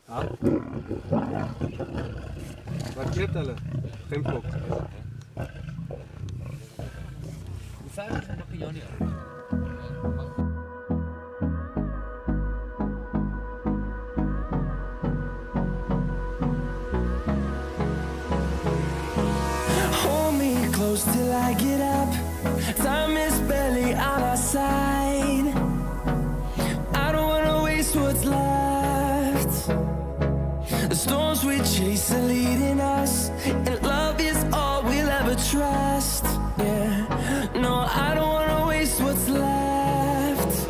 Ja. Wat klept hulle? Geen kop. Hoe ver is het nog Janie? Hold me close till I get up. Time is barely on our side. I don't wanna waste what's left. The storms we chase are leading us, and love is all we'll ever trust. Yeah, no, I don't wanna waste what's left.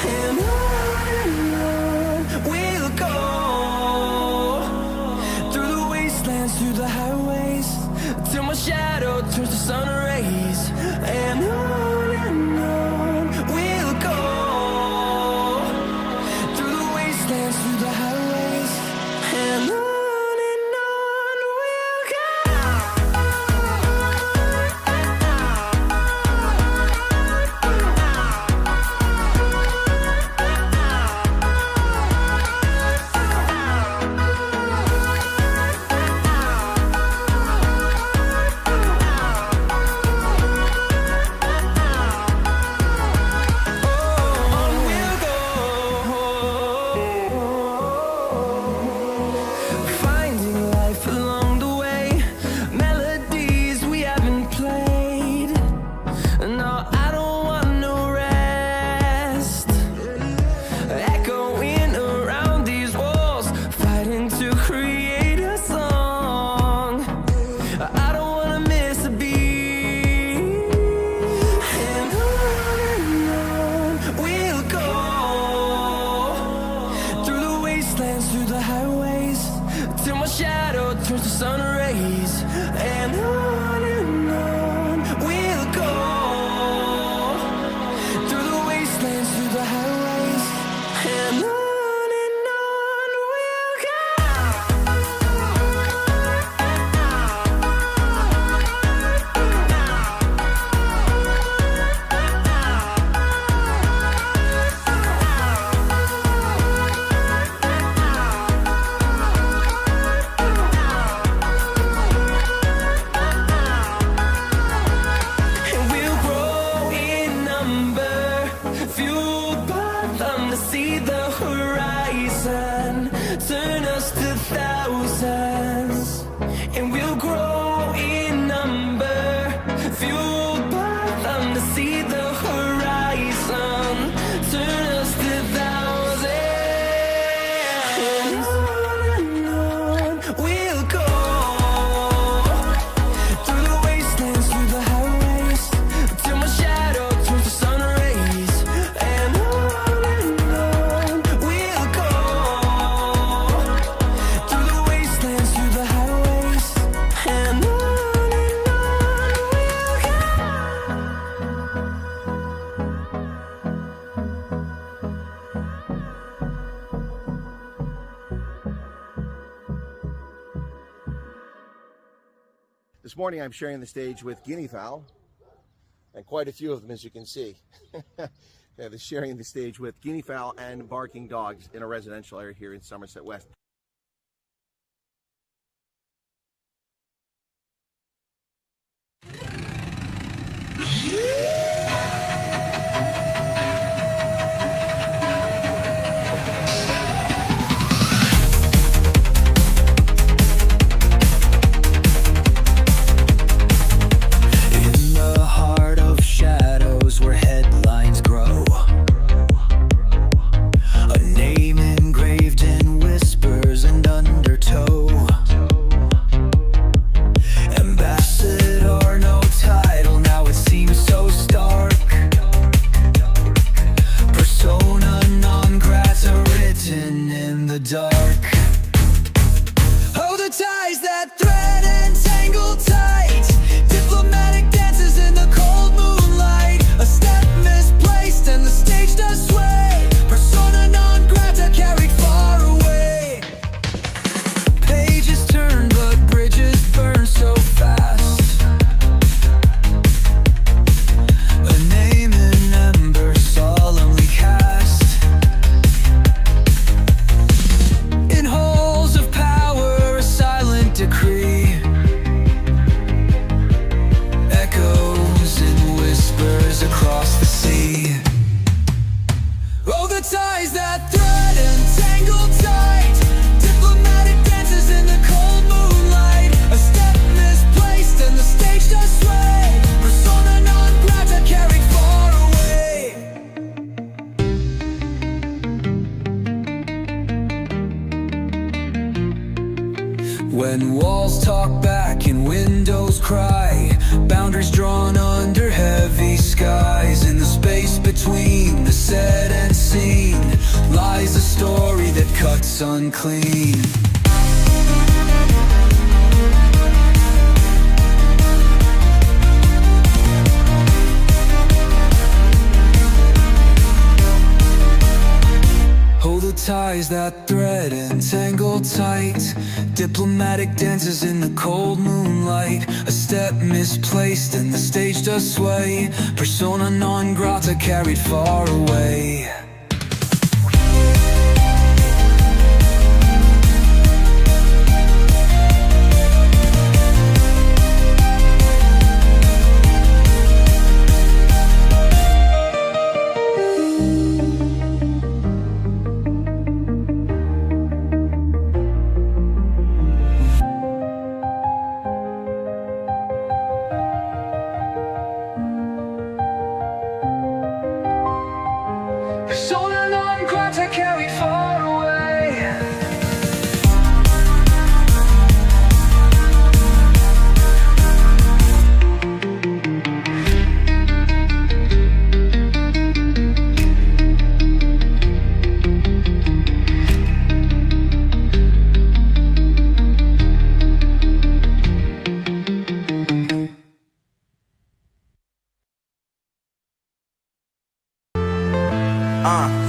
And on we'll go, through the wastelands, through the highways, till my shadow turns to sun rays. And on we'll go, through the wastelands, through the highways, and on we'll go. Finding life along the way, melodies we haven't played. No, I don't want no rest. Echoing around these walls, fighting to create a song. I don't wanna miss a beat. And on we'll go, through the wastelands, through the highways, till my shadow turns to sun rays. And on we'll go, through the wastelands, through the highways, and on we'll go. And we'll grow in number, fueled by them to see the horizon, turn us to thousands. And we'll grow in number, fueled by them to see the horizon, turn us to thousands. And on we'll go, through the wastelands, through the highways, till my shadow turns to sun rays. And on we'll go, through the wastelands, through the highways, and on This morning I'm sharing the stage with guinea fowl, and quite a few of them, as you can see. Yeah, they're sharing the stage with guinea fowl and barking dogs in a residential area here in Somerset West. In the heart of shadows where headlines grow, a name engraved in whisper When walls talk back and windows cry, boundaries drawn under heavy skies. In the space between the said and seen lies a story that cuts unclean. Hold the ties that thread and tangle tight. Diplomatic dances in the cold moonlight. A step misplaced and the stage does sway. Persona non grata carried far away. Persona non grata carried far away.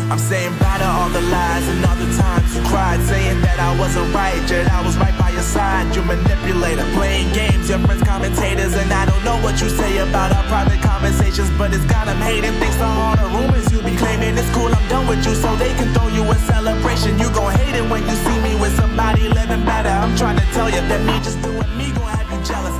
I'm saying bye to all the lies and all the times you cried, saying that I wasn't right, yet I was right by your side. You manipulator, playing games, your friends commentators, and I don't know what you say about our private conversations, but it's got them hating. Thanks to all the rumors you be claiming. It's cool, I'm done with you, so they can throw you a celebration. You gon' hate it when you see me with somebody living better. I'm trying to tell you that me just doing me gon' have you jealous.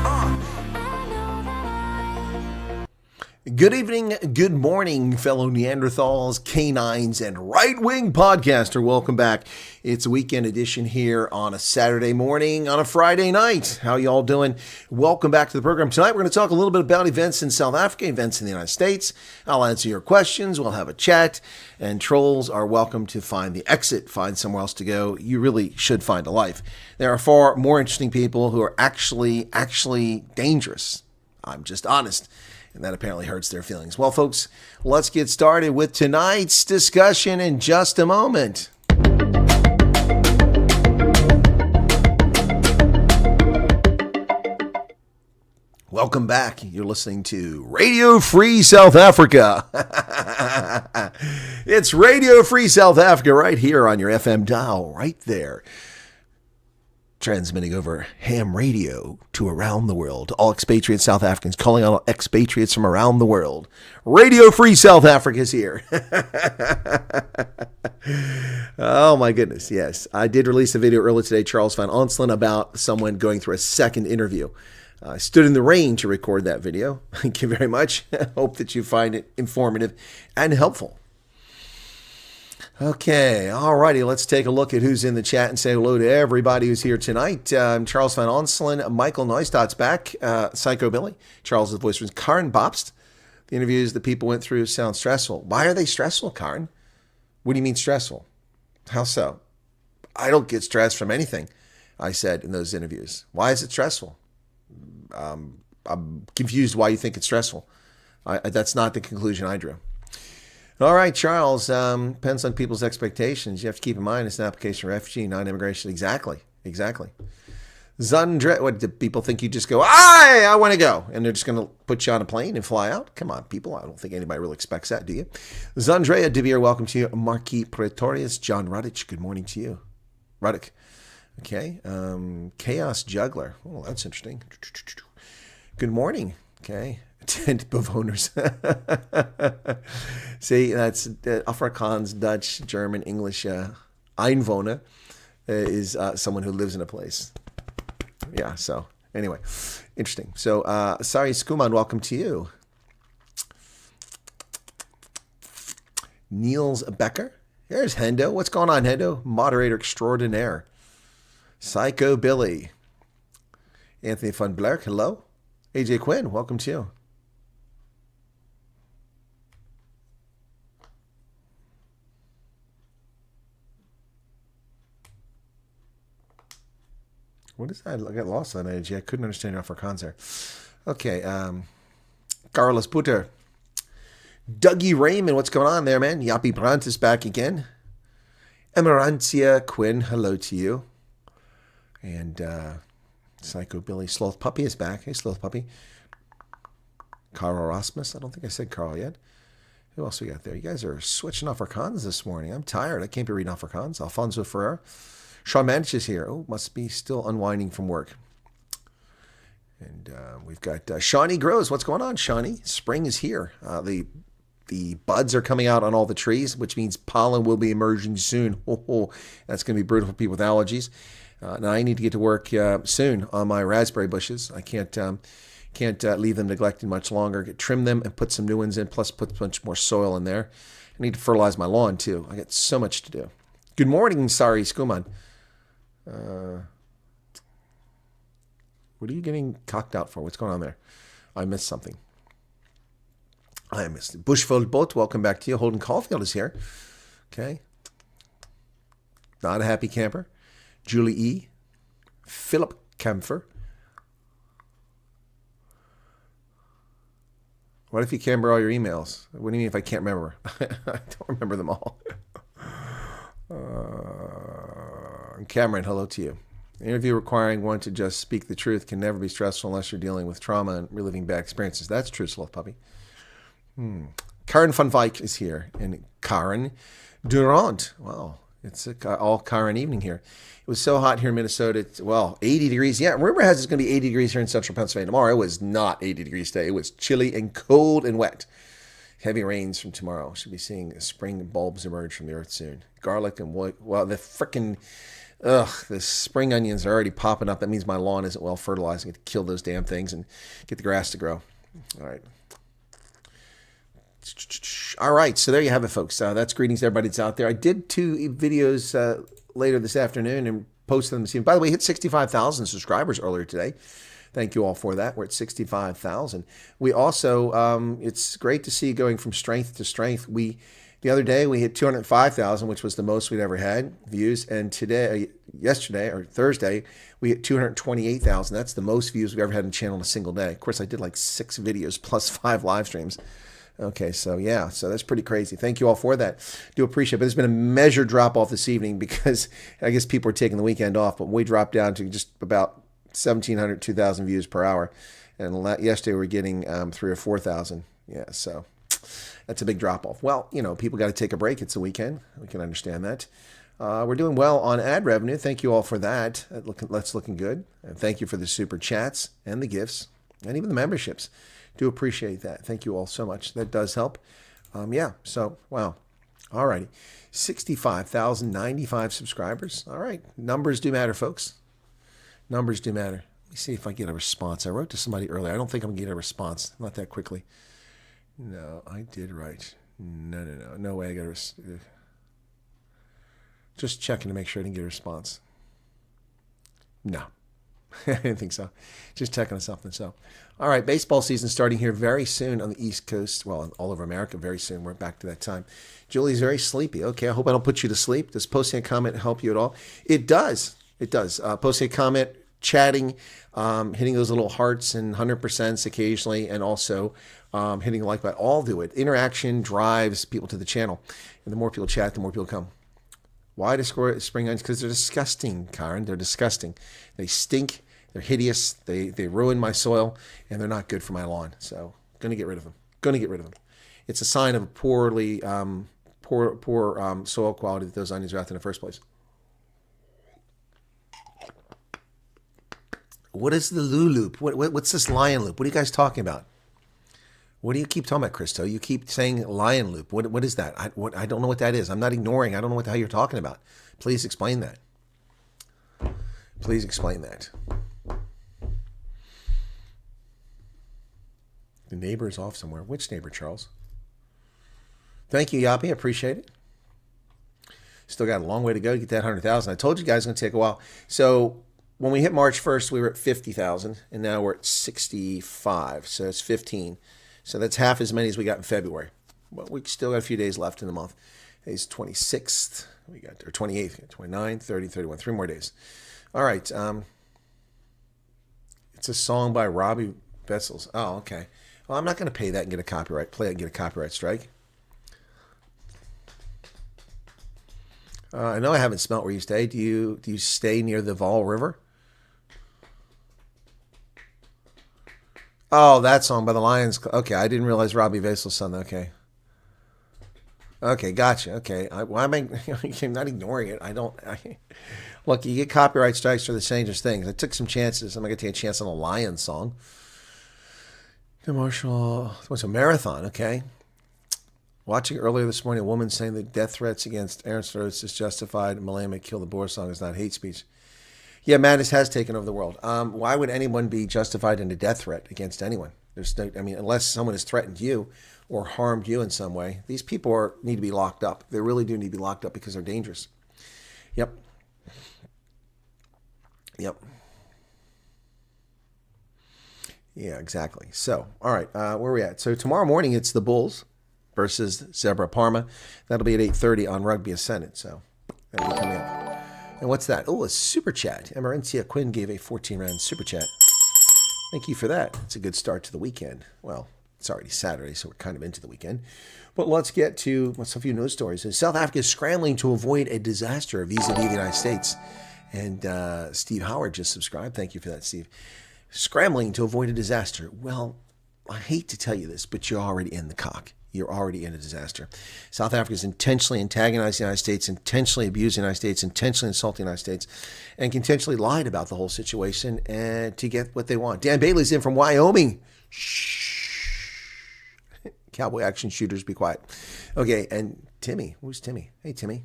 Good evening, good morning, fellow Neanderthals, canines, and right-wing podcaster. Welcome back. It's a weekend edition here on a Saturday morning, on a Friday night. How y'all doing? Welcome back to the program. Tonight we're going to talk a little bit about events in South Africa, events in the United States. I'll answer your questions. We'll have a chat. And trolls are welcome to find the exit, find somewhere else to go. You really should find a life. There are far more interesting people who are actually dangerous. I'm just honest. And that apparently hurts their feelings. Well, folks, let's get started with tonight's discussion in just a moment. Welcome back. You're listening to Radio Free South Africa. It's Radio Free South Africa right here on your FM dial, right there. Transmitting over ham radio to around the world. All expatriate South Africans, calling on expatriates from around the world. Radio Free South Africa is here. Oh my goodness, yes. I did release a video earlier today, Charles Van Onselen, about someone going through a second interview. I stood in the rain to record that video. Thank you very much. I hope that you find it informative and helpful. Okay, alrighty, let's take a look at who's in the chat and say hello to everybody who's here tonight. Charles Van Onselen, Michael Neustadt's back, Psycho Billy, Charles the voice was Karen Bobst. The interviews that people went through sound stressful. Why are they stressful, Karen? What do you mean stressful? How so? I don't get stressed from anything, I said in those interviews. Why is it stressful? I'm confused why you think it's stressful. That's not the conclusion I drew. All right, Charles, depends on people's expectations. You have to keep in mind it's an application for refugee, not immigration. Exactly. Zundre, what, do people think you just go, I want to go, and they're just going to put you on a plane and fly out? Come on, people. I don't think anybody really expects that, do you? Zandrea De Beer, welcome to you. Marquis Pretorius, John Ruddick, good morning to you. Ruddick. Okay. Chaos Juggler. Oh, that's interesting. Good morning. Okay. 10 bewoners. See, that's Afrikaans, Dutch, German, English. Einwohner is someone who lives in a place. Yeah, so anyway, interesting. So, Sari Skuman, welcome to you. Niels Becker. There's Hendo. What's going on, Hendo? Moderator extraordinaire. Psycho Billy. Anthony Van Blerk, hello. AJ Quinn, welcome to you. What is that? I got lost on that energy. I couldn't understand your Afrikaans there. Okay. Carlos Puter. Dougie Raymond, what's going on there, man? Yappy Brandt is back again. Emerantia Quinn, hello to you. And Psycho Billy Sloth Puppy is back. Hey, Sloth Puppy. Carl Rasmus. I don't think I said Carl yet. Who else we got there? You guys are switching Afrikaans this morning. I'm tired. I can't be reading Afrikaans. Alfonso Ferrer. Sean Manich is here. Oh, must be still unwinding from work. And we've got Shawnee Grows. What's going on, Shawnee? Spring is here. The buds are coming out on all the trees, which means pollen will be emerging soon. Oh, that's going to be brutal for people with allergies. Now I need to get to work soon on my raspberry bushes. I can't leave them neglected much longer. Trim them and put some new ones in, plus put a bunch more soil in there. I need to fertilize my lawn too. I got so much to do. Good morning, Sari Skuman. What are you getting cocked out for? What's going on there? I missed something. I missed it. Bushfield Boat, welcome back to you. Holden Caulfield is here. Okay. Not a happy camper. Julie E. Philip Kempfer. What if you can't remember all your emails? What do you mean if I can't remember? I don't remember them all. Cameron, hello to you. An interview requiring one to just speak the truth can never be stressful unless you're dealing with trauma and reliving bad experiences. That's true, Sloth Puppy. Karen van Wyk is here. And Karen Durant. Wow. It's all Karen evening here. It was so hot here in Minnesota. 80 degrees. Yeah, rumor has it's going to be 80 degrees here in central Pennsylvania tomorrow. It was not 80 degrees today. It was chilly and cold and wet. Heavy rains from tomorrow. Should be seeing spring bulbs emerge from the earth soon. Garlic and the frickin', the spring onions are already popping up. That means my lawn isn't well fertilized. I get to kill those damn things and get the grass to grow. All right. All right, so there you have it, folks. That's greetings to everybody that's out there. I did 2 videos later this afternoon and posted them this evening. By the way, hit 65,000 subscribers earlier today. Thank you all for that. We're at 65,000. We also, it's great to see going from strength to strength. The other day we hit 205,000, which was the most we'd ever had views. And yesterday or Thursday, we hit 228,000. That's the most views we've ever had on the channel in a single day. Of course, I did like 6 videos plus 5 live streams. Okay, so yeah, so that's pretty crazy. Thank you all for that. Do appreciate it. But there's been a measured drop off this evening because I guess people are taking the weekend off. But we dropped down to just about 1,700, 2,000 views per hour. And yesterday we were getting 3,000 or 4,000. Yeah, so that's a big drop off. Well, people got to take a break. It's a weekend. We can understand that. We're doing well on ad revenue. Thank you all for that. That's looking good. And thank you for the super chats and the gifts and even the memberships. Do appreciate that. Thank you all so much. That does help. Yeah, so, wow. All righty. 65,095 subscribers. All right. Numbers do matter, folks. Numbers do matter. Let me see if I get a response. I wrote to somebody earlier. I don't think I'm going to get a response. Not that quickly. No, I did write. No. No way I got a response. Just checking to make sure I didn't get a response. No. I didn't think so. Just checking on something. So, all right, baseball season starting here very soon on the East Coast. Well, all over America very soon. We're back to that time. Julie's very sleepy. Okay, I hope I don't put you to sleep. Does posting a comment help you at all? It does. It does. Posting a comment, chatting, hitting those little hearts and 100% occasionally, and also hitting the like button. All do it. Interaction drives people to the channel. And the more people chat, the more people come. Why destroy spring onions? Because they're disgusting, Karen. They're disgusting. They stink. They're hideous. They ruin my soil, and they're not good for my lawn. So, going to get rid of them. Going to get rid of them. It's a sign of a poor soil quality that those onions are out there in the first place. What is the loop? What's this lion loop? What are you guys talking about? What do you keep talking about, Christo? You keep saying lion loop. What is that? I don't know what that is. I'm not ignoring. I don't know what the hell you're talking about. Please explain that. Please explain that. The neighbor is off somewhere. Which neighbor, Charles? Thank you, Yappy. I appreciate it. Still got a long way to go to get that 100,000. I told you guys it's going to take a while. So when we hit March 1st, we were at 50,000, and now we're at 65. So it's 15. So that's half as many as we got in February. Well, we still got a few days left in the month. Today's 26th. Or 28th, 29, 30, 31. 3 more days. All right. It's a song by Robbie Vessels. Oh, okay. Well, I'm not going to pay that and get a copyright. Play it and get a copyright strike. I know I haven't smelt where you stay. Do you stay near the Vol River? Oh, that song by the Lions. Okay, I didn't realize Robbie Vessels sung that. Okay. Okay, gotcha. Okay. Why am I'm not ignoring it. Look, you get copyright strikes for the strangest things. I took some chances. I'm not going to take a chance on a Lion song. Emotional. What's a marathon? Okay. Watching earlier this morning, a woman saying that death threats against Aaron Rhodes is justified. Malema Kill the Boer song is not hate speech. Yeah, madness has taken over the world. Why would anyone be justified in a death threat against anyone? There's no, unless someone has threatened you or harmed you in some way. These people need to be locked up. They really do need to be locked up because they're dangerous. Yep. Yep. Yeah, exactly. So, all right, where are we at? So tomorrow morning, it's the Bulls versus Zebra Parma. That'll be at 8:30 on Rugby Ascendant. So that'll be coming up. And what's that? Oh, a super chat. Emerencia Quinn gave a 14-rand super chat. Thank you for that. It's a good start to the weekend. Well, it's already Saturday, so we're kind of into the weekend. But let's get to a few news stories. South Africa is scrambling to avoid a disaster vis-a-vis the United States. And Steve Howard just subscribed. Thank you for that, Steve. Scrambling to avoid a disaster. Well, I hate to tell you this, but you're already in the cock. You're already in a disaster. South Africa is intentionally antagonizing the United States, intentionally abusing the United States, intentionally insulting the United States, and intentionally lied about the whole situation and to get what they want. Dan Bailey's in from Wyoming. Shh. Cowboy action shooters, be quiet. Okay, and Timmy. Who's Timmy? Hey, Timmy.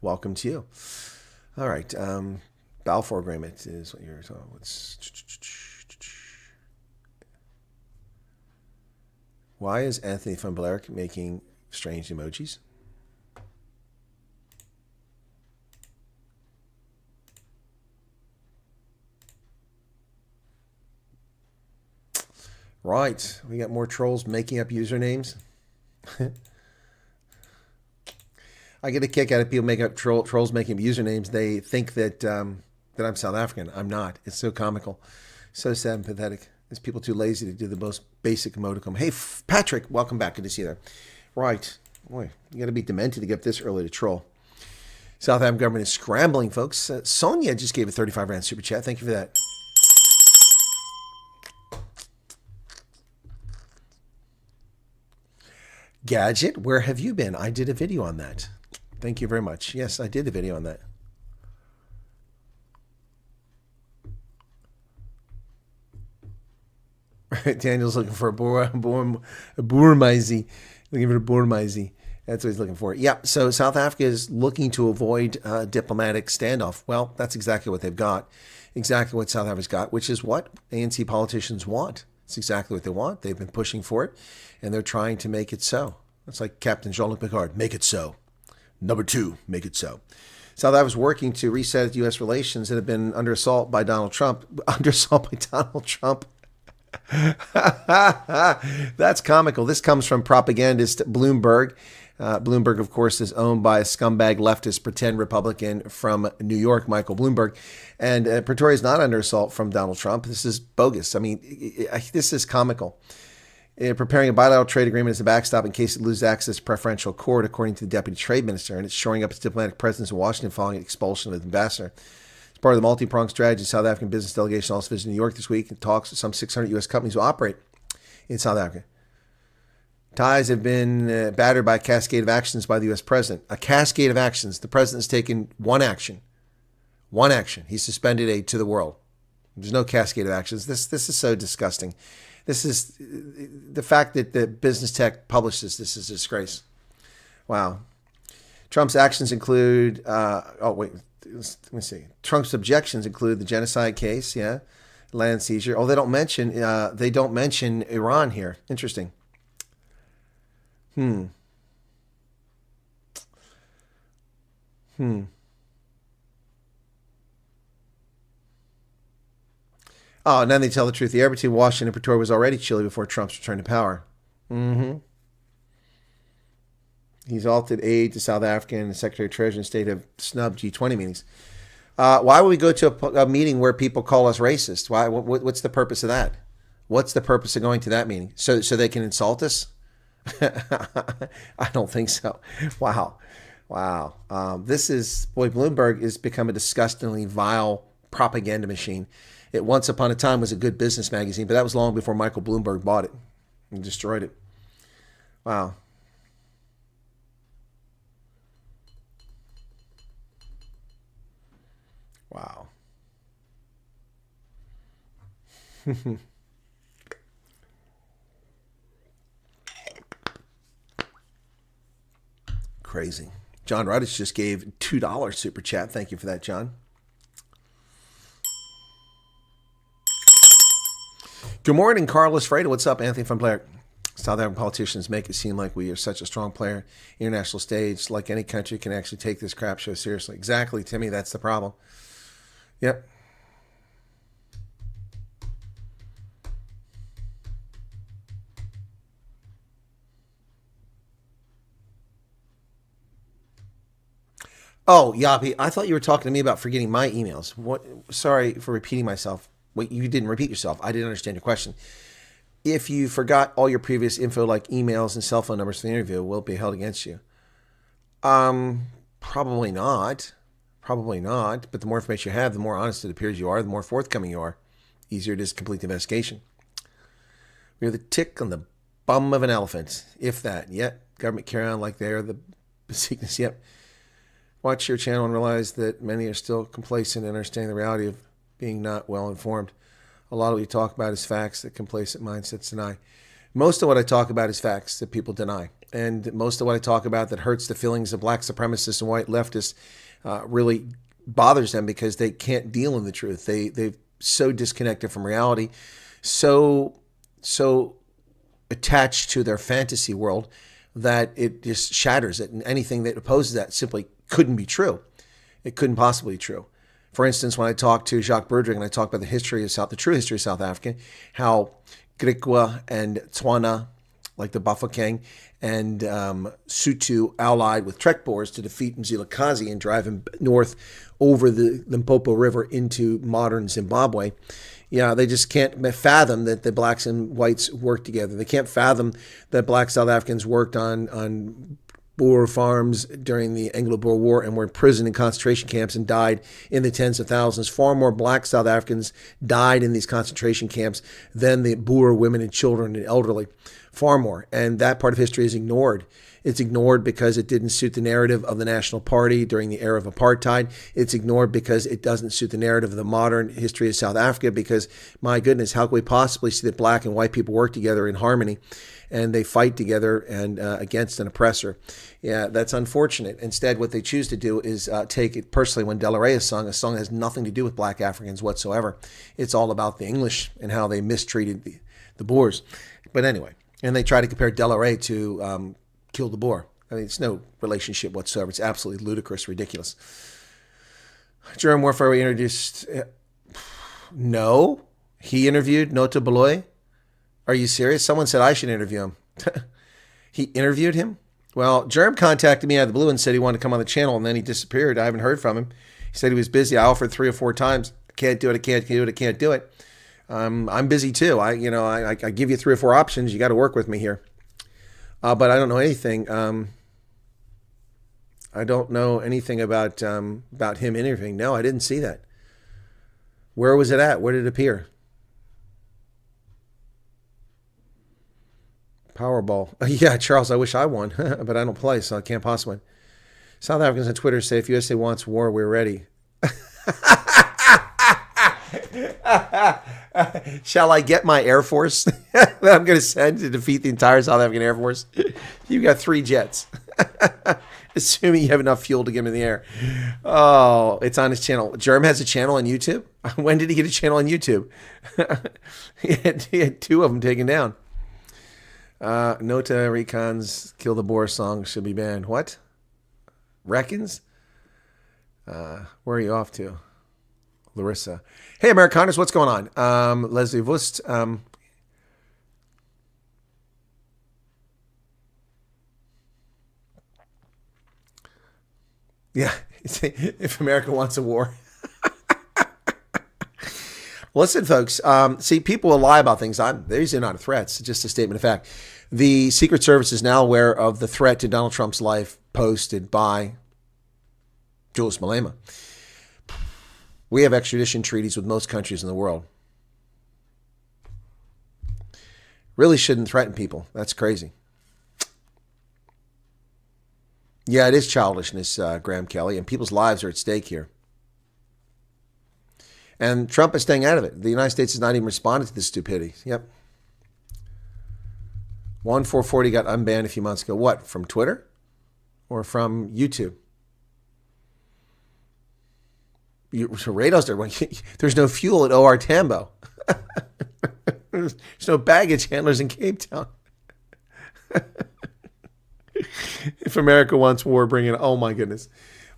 Welcome to you. All right. Balfour Agreement is what you're talking about. Why is Anthony van Blerk making strange emojis? Right. We got more trolls making up usernames. I get a kick out of people making up trolls making up usernames. They think that that I'm South African. I'm not. It's so comical. So sad and pathetic. There's people too lazy to do the most basic emoticon. Hey, Patrick, welcome back. Good to see you there. Right. Boy, you got to be demented to get up this early to troll. South African government is scrambling, folks. Sonia just gave a 35-rand super chat. Thank you for that. Gadget, where have you been? I did a video on that. Thank you very much. Yes, I did a video on that. Daniel's looking for a Boermeisie. Looking for a Boermeisie. That's what he's looking for. Yeah, so South Africa is looking to avoid diplomatic standoff. Well, that's exactly what they've got. Exactly what South Africa's got, which is what ANC politicians want. It's exactly what they want. They've been pushing for it, and they're trying to make it so. It's like Captain Jean-Luc Picard. Make it so. Number 2, make it so. South Africa is working to reset U.S. relations that have been under assault by Donald Trump. Under assault by Donald Trump. That's comical. This comes from propagandist Bloomberg. Bloomberg, of course, is owned by a scumbag leftist pretend Republican from New York, Michael Bloomberg. And Pretoria is not under assault from Donald Trump. This is bogus. I mean, this is comical. Preparing a bilateral trade agreement as a backstop in case it loses access to preferential court, according to the deputy trade minister. And it's shoring up its diplomatic presence in Washington following expulsion of the ambassador. As part of the multi-pronged strategy, the South African business delegation also visited New York this week and talks with some 600 U.S. companies who operate in South Africa. Ties have been battered by a cascade of actions by the U.S. president. A cascade of actions. The president's taken one action. One action. He suspended aid to the world. There's no cascade of actions. This is so disgusting. This is the fact that the business tech published this. This is a disgrace. Wow. Trump's actions include. Let me see. Trump's objections include the genocide case. Yeah, land seizure. Oh, they don't mention. Iran here. Interesting. Oh, and then they tell the truth. The air between Washington and Pretoria was already chilly before Trump's return to power. He's halted aid to South Africa, and the Secretary of Treasury and State have snubbed G20 meetings. Why would we go to a meeting where people call us racist? Why? What's the purpose of that? What's the purpose of going to that meeting? So they can insult us? I don't think so. Wow. Bloomberg has become a disgustingly vile propaganda machine. It once upon a time was a good business magazine, but that was long before Michael Bloomberg bought it and destroyed it. Wow. Wow. Crazy. John Ruddich just gave $2 super chat. Thank you for that, John. Good morning, Carlos Freda. What's up, Anthony from Blair? South African politicians make it seem like we are such a strong player, international stage, like any country can actually take this crap show seriously. Exactly, Timmy. That's the problem. Yep. Oh, Yappy, I thought you were talking to me about forgetting my emails. What? Sorry for repeating myself. Wait, you didn't repeat yourself. I didn't understand your question. If you forgot all your previous info, like emails and cell phone numbers for the interview, will it be held against you? Probably not. Probably not. But the more information you have, the more honest it appears you are, the more forthcoming you are. Easier it is to complete the investigation. We're the tick on the bum of an elephant, if that. Yet, government carry on like they are the sickness. Yep. Watch your channel and realize that many are still complacent in understanding the reality of being not well informed. A lot of what you talk about is facts that complacent mindsets deny. Most of what I talk about is facts that people deny. And most of what I talk about that hurts the feelings of black supremacists and white leftists really bothers them because they can't deal in the truth. They're so disconnected from reality, so attached to their fantasy world that it just shatters it. And anything that opposes that simply couldn't be true. It couldn't possibly be true. For instance, when I talked to Jacques Berdring and I talked about the true history of South Africa, how Griqua and Tswana, like the Bafokeng, and Sotho allied with Trek Boers to defeat Mzilikazi and drive him north over the Limpopo River into modern Zimbabwe. Yeah, they just can't fathom that the blacks and whites worked together. They can't fathom that black South Africans worked on Boer farms during the Anglo-Boer War and were imprisoned in concentration camps and died in the tens of thousands. Far more black South Africans died in these concentration camps than the Boer women and children and elderly. Far more. And that part of history is ignored. It's ignored because it didn't suit the narrative of the National Party during the era of apartheid. It's ignored because it doesn't suit the narrative of the modern history of South Africa because, my goodness, how can we possibly see that black and white people work together in harmony and they fight together and against an oppressor? Yeah, that's unfortunate. Instead, what they choose to do is take it personally when Della Rey is sung. A song that has nothing to do with black Africans whatsoever. It's all about the English and how they mistreated the Boers. But anyway, and they try to compare Della Rey to Kill the Boer. I mean, it's no relationship whatsoever. It's absolutely ludicrous, ridiculous. German warfare we introduced. No, he interviewed Nota Beloy. Are you serious? Someone said I should interview him. He interviewed him? Well, Germ contacted me out of the blue and said he wanted to come on the channel, and then he disappeared. I haven't heard from him. He said he was busy. I offered 3 or 4 times. I can't do it. I can't do it. I can't do it. I'm busy too. I give you 3 or 4 options. You got to work with me here. But I don't know anything. I don't know anything about him interviewing. No, I didn't see that. Where was it at? Where did it appear? Powerball. Yeah, Charles, I wish I won, but I don't play, so I can't possibly win. South Africans on Twitter say, if USA wants war, we're ready. Shall I get my Air Force that I'm going to send to defeat the entire South African Air Force? You've got 3 jets. Assuming you have enough fuel to get them in the air. Oh, it's on his channel. Germ has a channel on YouTube? When did he get a channel on YouTube? He had 2 of them taken down. Nota Recon's Kill the Boer song should be banned. What? Reckons? Where are you off to? Larissa. Hey, Americaners, what's going on? Leslie Vust. Yeah, if America wants a war. Listen, folks, see, people will lie about things. These are not threats, it's just a statement of fact. The Secret Service is now aware of the threat to Donald Trump's life posted by Julius Malema. We have extradition treaties with most countries in the world. Really shouldn't threaten people. That's crazy. Yeah, it is childishness, Graham Kelly, and people's lives are at stake here. And Trump is staying out of it. The United States has not even responded to this stupidity. Yep. 1440 got unbanned a few months ago. What, from Twitter or from YouTube? Radars are there's no fuel at OR Tambo. There's no baggage handlers in Cape Town. If America wants war, bring it. Oh my goodness.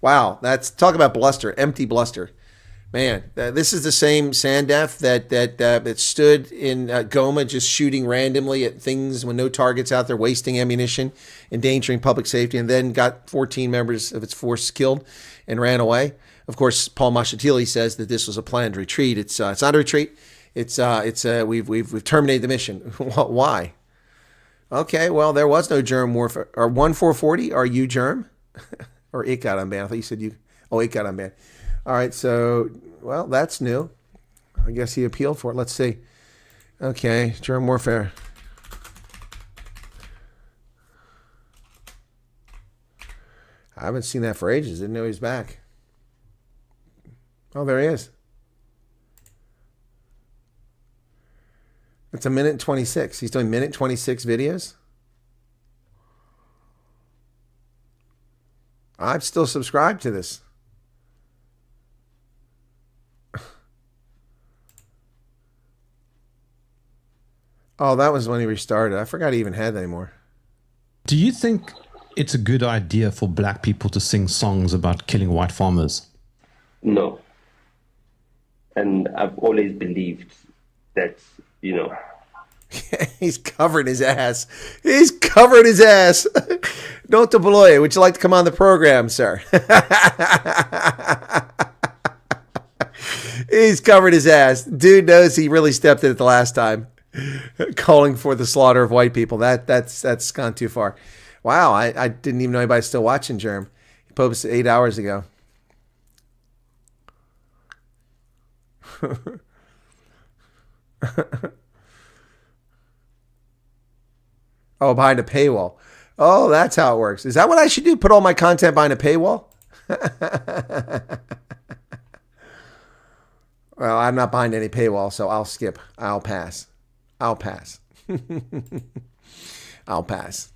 Wow. That's talk about bluster, empty bluster. Man, this is the same Sandef that stood in Goma just shooting randomly at things when no targets out there, wasting ammunition, endangering public safety, and then got 14 members of its force killed and ran away. Of course, Paul Mashatili says that this was a planned retreat. It's not a retreat. We've terminated the mission. Why? Okay, well, there was no germ warfare. Or 1440, are you germ? Or it got unbanned. I thought you said you. Oh, it got unbanned. All right, so, well, that's new. I guess he appealed for it. Let's see. Okay, germ warfare. I haven't seen that for ages. Didn't know he was back. Oh, there he is. It's a minute 26. He's doing minute 26 videos. I'm still subscribed to this. Oh, that was when he restarted. I forgot he even had that anymore. Do you think it's a good idea for black people to sing songs about killing white farmers? No. And I've always believed that, you know. He's covered his ass. He's covered his ass. Nota Beloye, would you like to come on the program, sir? He's covered his ass. Dude knows he really stepped in it the last time. Calling for the slaughter of white people. That's gone too far. Wow, I didn't even know anybody's still watching Germ. He posted 8 hours ago. Oh, behind a paywall. Oh, that's how it works. Is that what I should do? Put all my content behind a paywall? Well, I'm not behind any paywall, so I'll skip. I'll pass. I'll pass. I'll pass.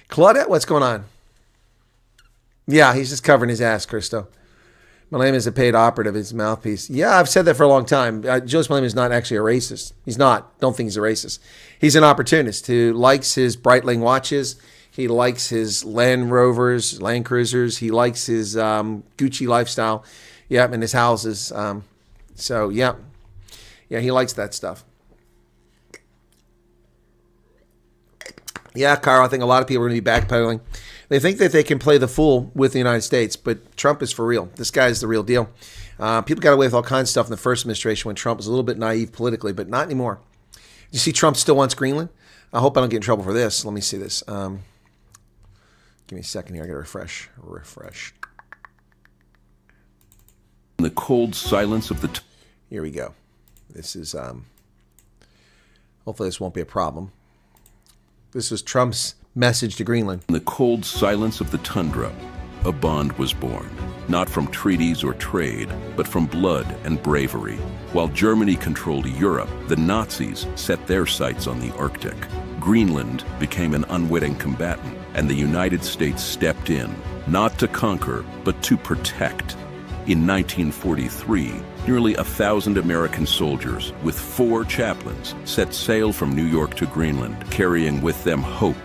Claudette, what's going on? Yeah, he's just covering his ass, Christo. Malema is a paid operative, his mouthpiece. Yeah, I've said that for a long time. Joseph Malema is not actually a racist. He's not. Don't think he's a racist. He's an opportunist who likes his Breitling watches. He likes his Land Rovers, Land Cruisers. He likes his Gucci lifestyle. Yep, and his houses. So, yeah. Yeah, he likes that stuff. Yeah, Carl, I think a lot of people are going to be backpedaling. They think that they can play the fool with the United States, but Trump is for real. This guy is the real deal. People got away with all kinds of stuff in the first administration when Trump was a little bit naive politically, but not anymore. You see Trump still wants Greenland? I hope I don't get in trouble for this. Let me see this. Give me a second here. I got to refresh. In the cold silence of the... Here we go. This is... hopefully this won't be a problem. This is Trump's message to Greenland. In the cold silence of the tundra, a bond was born, not from treaties or trade, but from blood and bravery. While Germany controlled Europe, the Nazis set their sights on the Arctic. Greenland became an unwitting combatant, and the United States stepped in, not to conquer, but to protect. In 1943, nearly 1,000 American soldiers with 4 chaplains set sail from New York to Greenland, carrying with them hope,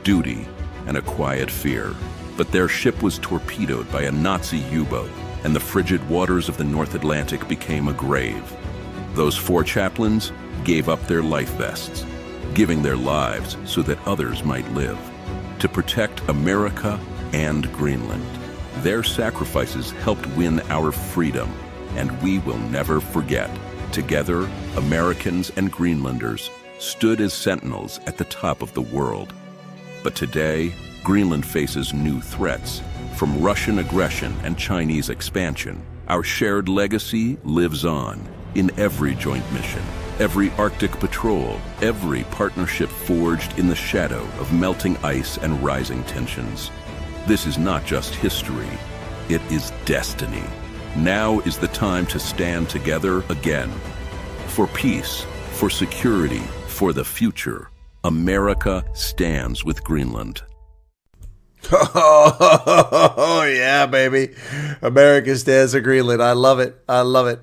duty, and a quiet fear. But their ship was torpedoed by a Nazi U-boat, and the frigid waters of the North Atlantic became a grave. Those 4 chaplains gave up their life vests, giving their lives so that others might live, to protect America and Greenland. Their sacrifices helped win our freedom, and we will never forget. Together, Americans and Greenlanders stood as sentinels at the top of the world. But today, Greenland faces new threats. From Russian aggression and Chinese expansion, our shared legacy lives on in every joint mission, every Arctic patrol, every partnership forged in the shadow of melting ice and rising tensions. This is not just history, it is destiny. Now is the time to stand together again. For peace, for security, for the future, America stands with Greenland. Oh, yeah, baby. America stands with Greenland. I love it. I love it.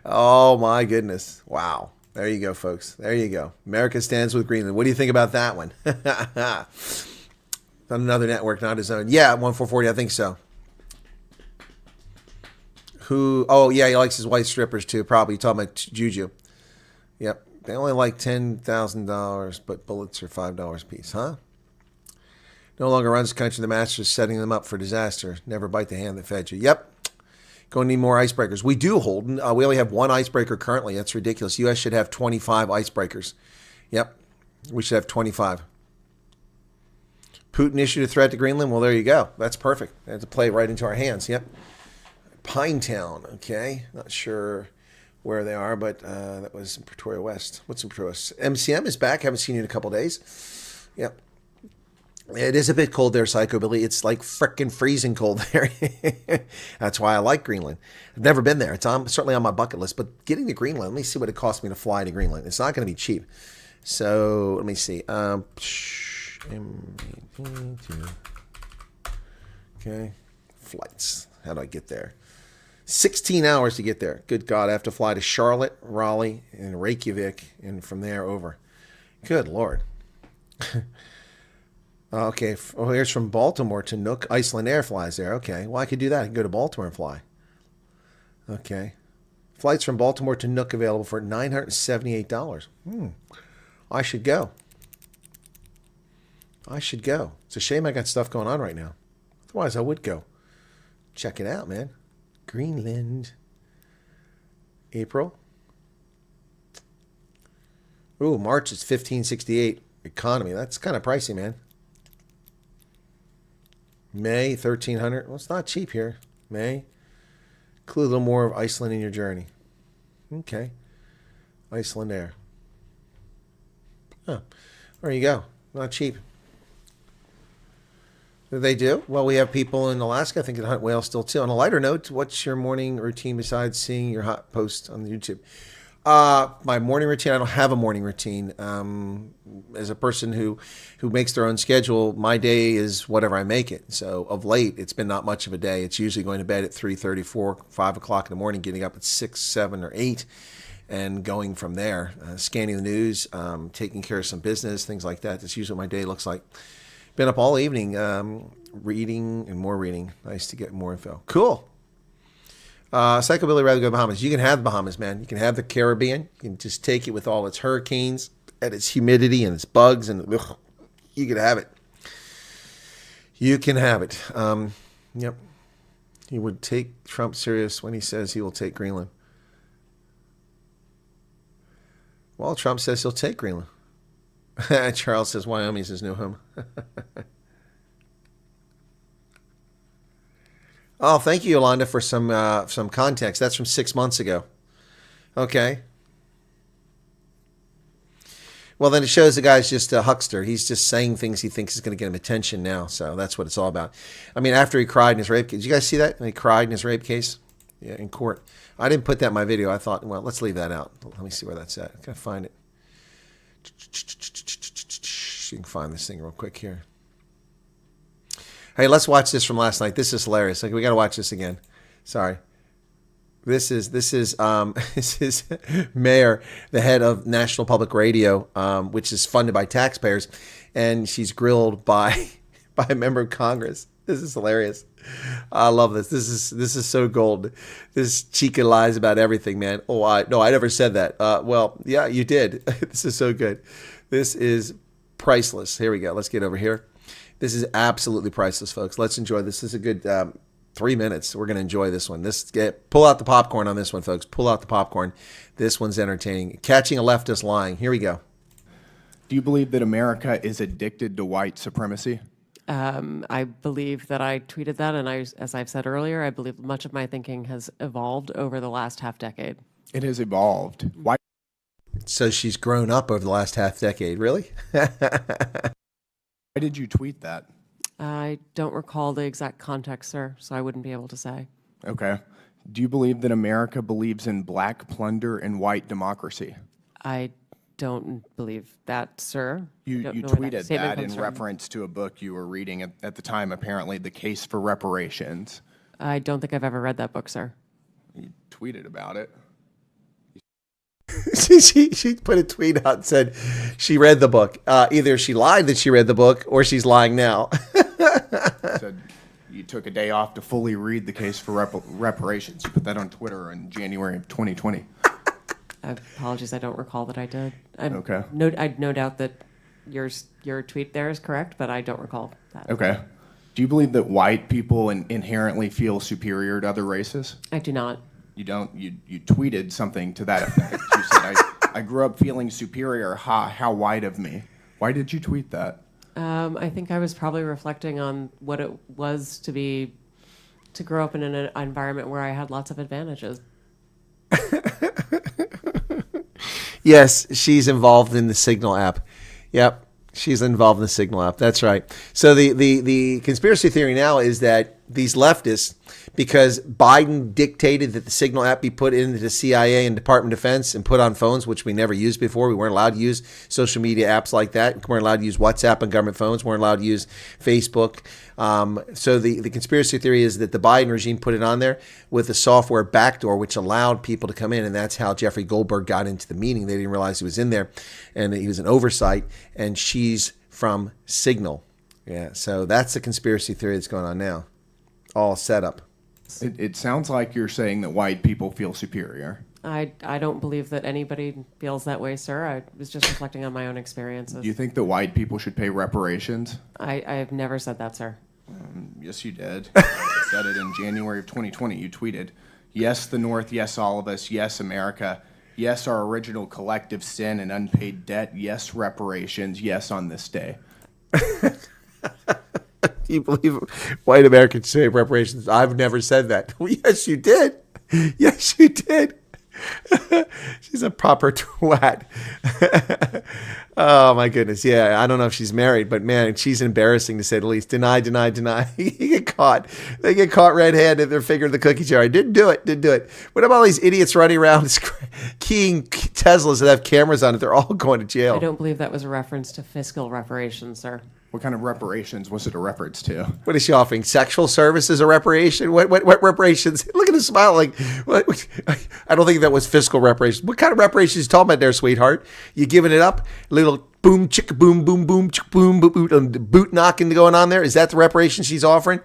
Oh, my goodness. Wow. There you go, folks. There you go. America stands with Greenland. What do you think about that one? On another network, not his own. Yeah, 1440, I think so. Who? Oh, yeah, he likes his white strippers, too. Probably. You're talking about Juju. Yep. They only like $10,000, but bullets are $5 a piece, huh? No longer runs the country, the master's setting them up for disaster. Never bite the hand that fed you. Yep. Going to need more icebreakers. We do, Holden. We only have one icebreaker currently. That's ridiculous. U.S. should have 25 icebreakers. Yep. We should have 25. Putin issued a threat to Greenland. Well, there you go. That's perfect. That's a play right into our hands. Yep. Pinetown. Okay. Not sure where they are, but that was in Pretoria West. What's in Pretoria West? MCM is back. Haven't seen you in a couple days. Yep. It is a bit cold there, Psycho Billy. It's like frickin' freezing cold there. That's why I like Greenland. I've never been there. It's certainly on my bucket list. But getting to Greenland, let me see what it costs me to fly to Greenland. It's not going to be cheap. So let me see. Okay. Flights. How do I get there? 16 hours to get there. Good God. I have to fly to Charlotte, Raleigh, and Reykjavik, and from there over. Good Lord. Okay. Oh, here's from Baltimore to Nook. Iceland Air flies there. Okay. Well, I could do that. I can go to Baltimore and fly. Okay. Flights from Baltimore to Nook available for $978. I should go. I should go. It's a shame I got stuff going on right now. Otherwise, I would go. Check it out, man. Greenland. April. Ooh, March is $15.68. Economy. That's kind of pricey, man. May, $1,300. Well, it's not cheap here. May. Include a little more of Iceland in your journey. Okay. Iceland Air. Oh, there you go. Not cheap. They do? Well, we have people in Alaska, I think, that hunt whales still, too. On a lighter note, what's your morning routine besides seeing your hot post on YouTube? My morning routine, I don't have a morning routine. As a person who makes their own schedule, my day is whatever I make it. So of late, it's been not much of a day. It's usually going to bed at 3:30, 4, 5 o'clock in the morning, getting up at 6, 7, or 8, and going from there, scanning the news, taking care of some business, things like that. That's usually what my day looks like. Been up all evening, reading and more reading. Nice to get more info. Cool. Psycho Billy rather go to Bahamas. You can have the Bahamas, man. You can have the Caribbean. You can just take it with all its hurricanes and its humidity and its bugs, and ugh, you can have it. You can have it. Yep. He would take Trump serious when he says he will take Greenland. Well, Trump says he'll take Greenland. Charles says Wyoming's his new home. Oh, thank you, Yolanda, for some context. That's from 6 months ago. Okay. Well, then it shows the guy's just a huckster. He's just saying things he thinks is going to get him attention now. So that's what it's all about. I mean, after he cried in his rape case. Did you guys see that? He cried in his rape case? Yeah, in court. I didn't put that in my video. I thought, well, let's leave that out. Let me see where that's at. Can I find it? You can find this thing real quick here. Hey, let's watch this from last night. This is hilarious. Like, we got to watch this again. Sorry. This is Mayor, the head of National Public Radio, which is funded by taxpayers, and she's grilled by a member of Congress. This is hilarious. I love this. This is so gold. This chica lies about everything, man. Oh, I never said that. Well, yeah, you did. This is so good. This is priceless. Here we go. Let's get over here. This is absolutely priceless, folks. Let's enjoy this. This is a good 3 minutes. We're going to enjoy this one. Pull out the popcorn on this one, folks. Pull out the popcorn. This one's entertaining. Catching a leftist lying. Here we go. Do you believe that America is addicted to white supremacy? I believe that I tweeted that, and as I've said earlier, I believe much of my thinking has evolved over the last half decade. It has evolved. Why? So she's grown up over the last half decade. Really? Why did you tweet that? I don't recall the exact context, sir, so I wouldn't be able to say. Okay. Do you believe that America believes in black plunder and white democracy? I don't believe that, sir. You tweeted that in reference to a book you were reading at the time, apparently, The Case for Reparations. I don't think I've ever read that book, sir. You tweeted about it. She put a tweet out and said she read the book. Either she lied that she read the book or she's lying now. Said you took a day off to fully read The Case for Reparations. You put that on Twitter in January of 2020. Apologies, I don't recall that I did. Okay. I'd no doubt that your tweet there is correct, but I don't recall that. Okay. Do you believe that white people inherently feel superior to other races? I do not. You don't. You tweeted something to that effect. You said, I grew up feeling superior. Ha, how white of me. Why did you tweet that? I think I was probably reflecting on what it was to grow up in an environment where I had lots of advantages. Yes, she's involved in the Signal app. Yep, she's involved in the Signal app. That's right. So the conspiracy theory now is that these leftists, because Biden dictated that the Signal app be put into the CIA and Department of Defense and put on phones, which we never used before. We weren't allowed to use social media apps like that. We weren't allowed to use WhatsApp on government phones. We weren't allowed to use Facebook. So the conspiracy theory is that the Biden regime put it on there with a software backdoor, which allowed people to come in. And that's how Jeffrey Goldberg got into the meeting. They didn't realize he was in there, and he was an oversight. And she's from Signal. Yeah. So that's the conspiracy theory that's going on now. All set up. It sounds like you're saying that white people feel superior. I don't believe that anybody feels that way, sir. I was just reflecting on my own experiences. Do you think that white people should pay reparations? I've never said that, sir. Yes, you did. You said it in January of 2020. You tweeted, yes, the North, yes, all of us, yes, America, yes, our original collective sin and unpaid debt, yes, reparations, yes, on this day. Do you believe white Americans say reparations? I've never said that. Well, yes, you did. Yes, you did. She's a proper twat. Oh, my goodness. Yeah, I don't know if she's married, but, man, she's embarrassing to say the least. Deny. You get caught. They get caught red-handed. They're figuring the cookie jar. I didn't do it. What about all these idiots running around keying Teslas that have cameras on it? They're all going to jail. I don't believe that was a reference to fiscal reparations, sir. What kind of reparations was it a reference to? What is she offering? Sexual services a reparation? What reparations? Look at him smile like, what? I don't think that was fiscal reparations. What kind of reparations are you talking about there, sweetheart? You giving it up? A little boom, chicka, boom, boom, boom, chicka, boom, boom, boom, boot knocking going on there? Is that the reparation she's offering?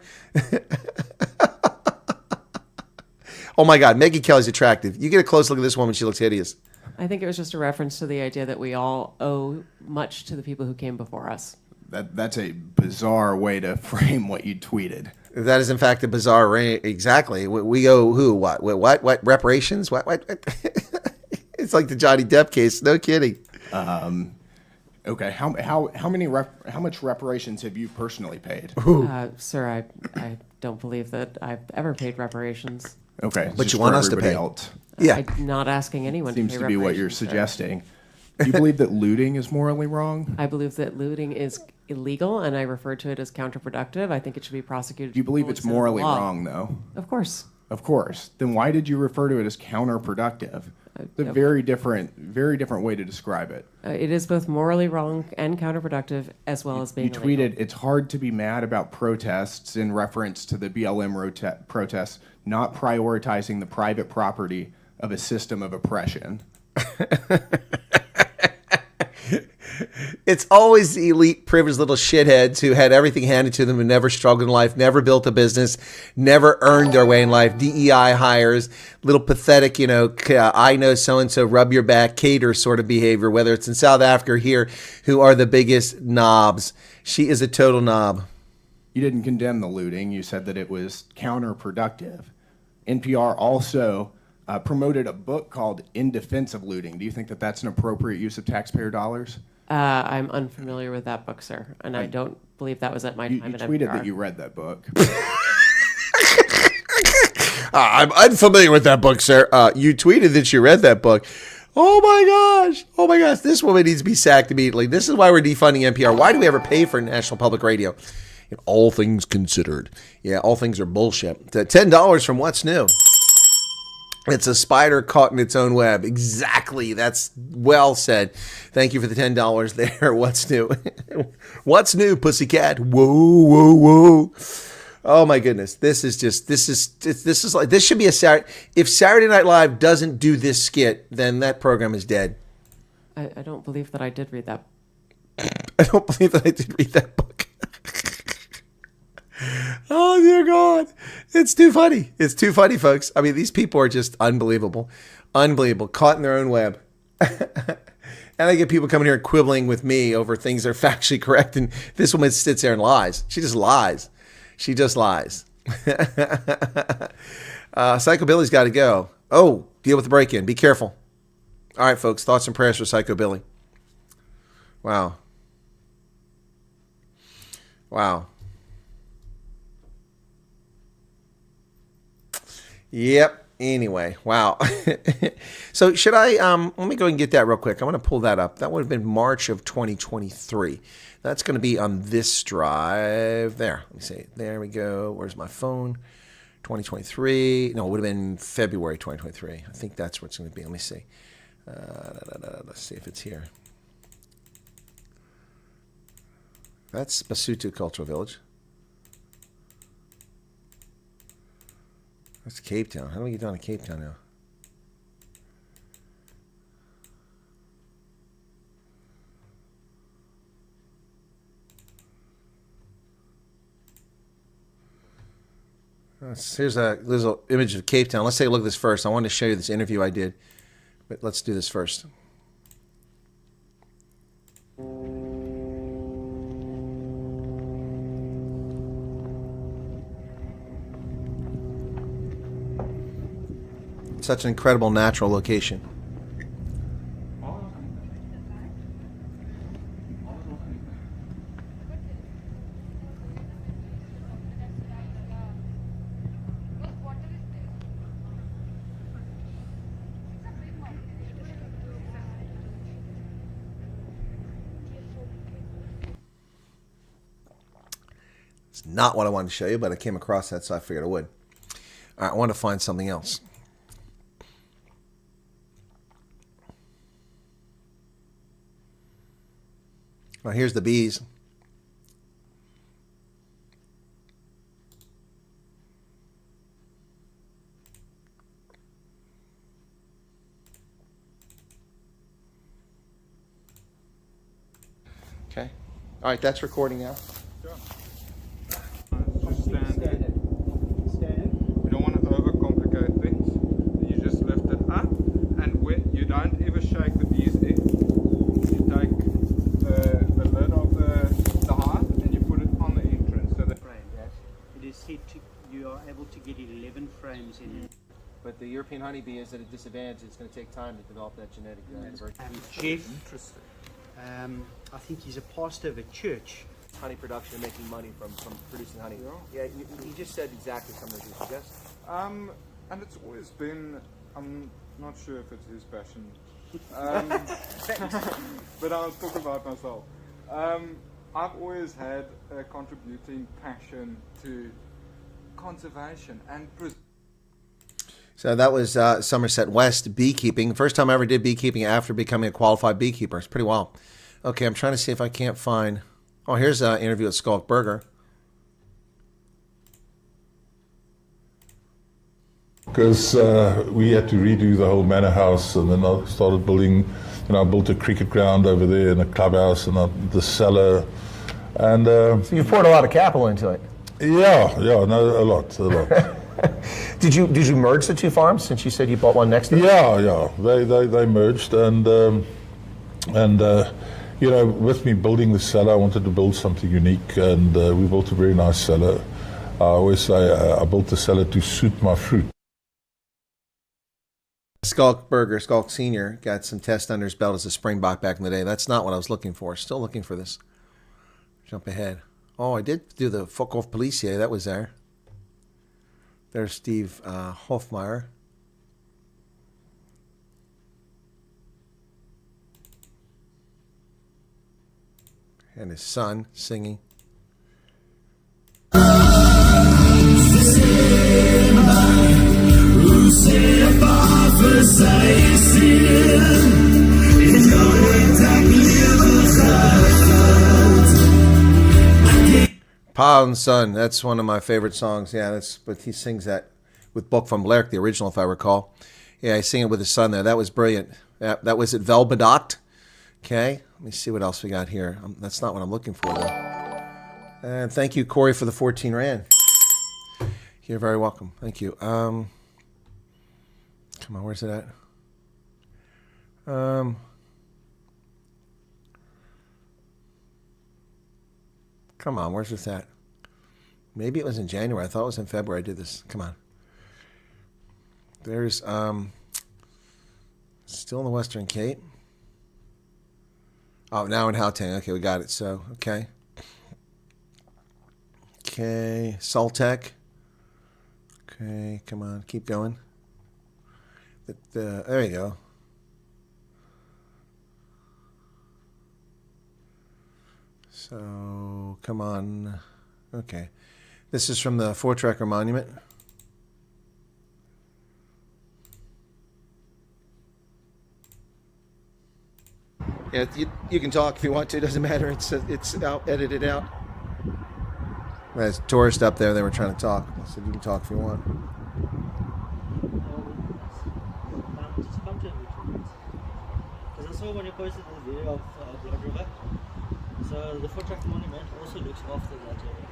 Oh, my God. Megyn Kelly's attractive. You get a close look at this woman. She looks hideous. I think it was just a reference to the idea that we all owe much to the people who came before us. That's a bizarre way to frame what you tweeted. That is, in fact, a bizarre exactly. We owe who? What reparations? What? It's like the Johnny Depp case. No kidding. Okay. How much reparations have you personally paid? Sir, I don't believe that I've ever paid reparations. Okay. But you want us to pay? Else. Yeah. I'm not asking anyone Seems to pay to be what you're suggesting. Do you believe that looting is morally wrong? I believe that looting is illegal, and I refer to it as counterproductive. I think it should be prosecuted. Do you believe it's morally wrong, though? Of course. Of course. Then why did you refer to it as counterproductive? It's a very different way to describe it. It is both morally wrong and counterproductive, as well as being illegal. You tweeted, it's hard to be mad about protests in reference to the BLM protests, not prioritizing the private property of a system of oppression. It's always the elite, privileged little shitheads who had everything handed to them and never struggled in life, never built a business, never earned their way in life. DEI hires, little pathetic, I know so-and-so, rub your back, cater sort of behavior, whether it's in South Africa or here, who are the biggest knobs. She is a total knob. You didn't condemn the looting. You said that it was counterproductive. NPR also promoted a book called In Defense of Looting. Do you think that that's an appropriate use of taxpayer dollars? I'm unfamiliar with that book, sir, and I don't believe that was at my time You at tweeted NPR. that you read that book. I'm unfamiliar with that book, sir. You tweeted that you read that book. Oh my gosh. Oh my gosh. This woman needs to be sacked immediately. This is why we're defunding NPR. Why do we ever pay for National Public Radio? All things considered. Yeah, all things are bullshit. $10 from What's New. It's a spider caught in its own web. Exactly. That's well said. Thank you for the $10 there. What's new? What's new, pussycat? Whoa, whoa, whoa. Oh my goodness. This should be a Saturday. If Saturday Night Live doesn't do this skit, then that program is dead. I don't believe that I did read that. I don't believe that I did read that book. Oh, dear God. It's too funny. It's too funny, folks. I mean, these people are just unbelievable. Unbelievable. Caught in their own web. And I get people coming here quibbling with me over things that are factually correct. And this woman sits there and lies. She just lies. She just lies. Psycho Billy's got to go. Oh, deal with the break-in. Be careful. All right, folks. Thoughts and prayers for Psycho Billy. Wow. Wow. Yep. Anyway, wow. So should I, let me go and get that real quick. I want to pull that up. That would have been March of 2023. That's going to be on this drive there. Let me see. There we go. Where's my phone? 2023. No, it would have been February 2023. I think that's what it's going to be. Let me see. Let's see if it's here. That's Basutu Cultural Village. That's Cape Town. How do we get down to Cape Town now? Here's a little image of Cape Town. Let's take a look at this first. I wanted to show you this interview I did, but let's do this first. Such an incredible natural location. It's not what I wanted to show you, but I came across that, so I figured I would. All right, I want to find something else. Well, here's the bees. Okay. All right, that's recording now. Sure. Just stand. We don't want to overcomplicate things. You just lift it up, and you don't ever shake the bees in. You take the lid of the hive and you put it on the entrance. So that it is said you are able to get 11 frames in it. But the European honeybee is at a disadvantage. It's going to take time to develop that genetic diversity. Jeff, interesting. I think he's a pastor of a church. Honey production and making money from producing honey. Yeah, you just said exactly some of the things, yes? And it's always been, I'm not sure if it's his passion. But I was talking about myself. I've always had a contributing passion to conservation and So that was Somerset West beekeeping. First time I ever did beekeeping after becoming a qualified beekeeper. It's pretty wild. Okay, I'm trying to see if I can't find... Oh, here's an interview with Skulk Burger. Because we had to redo the whole manor house, and then I started building, I built a cricket ground over there and a clubhouse and the cellar. And so you poured a lot of capital into it. Yeah, no, a lot. Did you merge the two farms since you said you bought one next to it? Yeah, they merged, and you know, with me building the cellar, I wanted to build something unique, and we built a very nice cellar. I always say I built the cellar to suit my fruit. Skulk Burger, Skulk Senior, got some tests under his belt as a Springbok back in the day. That's not what I was looking for. Still looking for this. Jump ahead. Oh, I did do the fuck off Policier. That was there. There's Steve Hofmeyer. And his son singing. Pa and Son, that's one of my favorite songs. Yeah, that's, but he sings that with Bok van Blerk, the original, if I recall. Yeah, I sing it with his son there. That was brilliant. That was at Velbedacht. Okay, let me see what else we got here. That's not what I'm looking for, though. And thank you, Corey, for the 14 Rand. You're very welcome. Thank you. Come on, where's it at? Come on, where's this at? Maybe it was in January. I thought it was in February I did this. Come on. There's, still in the Western Cape. Oh, now in Gauteng. Okay, we got it. So, okay. Okay, Saltec. Okay, come on, keep going. There you go. So, come on. Okay. This is from the Four-Tracker Monument. Yeah, you can talk if you want to. It doesn't matter. It's out, edited out. There's a tourist up there. They were trying to talk. I said, you can talk if you want. Because I saw when you posted the video of Blood River. So the Four-Tracker Monument also looks after that area.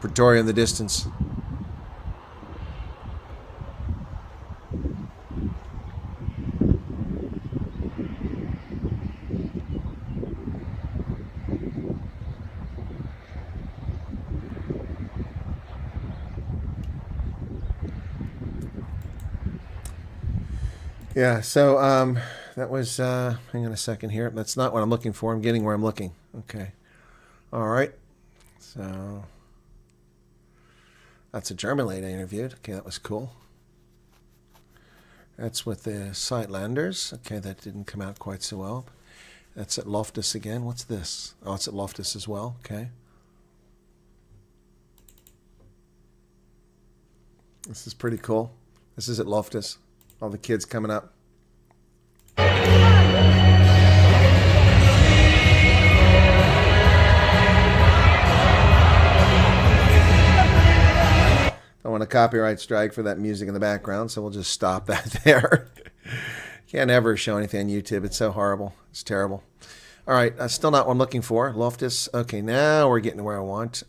Pretoria in the distance. Yeah, so that was, hang on a second here. That's not what I'm looking for. I'm getting where I'm looking. Okay. All right. So that's a German lady I interviewed. Okay, that was cool. That's with the Sightlanders. Okay, that didn't come out quite so well. That's at Loftus again. What's this? Oh, it's at Loftus as well. Okay. This is pretty cool. This is at Loftus. All the kids coming up. Don't want a copyright strike for that music in the background, so we'll just stop that there. Can't ever show anything on YouTube. It's so horrible. It's terrible. All right, that's still not what I'm looking for. Loftus. Okay, now we're getting to where I want.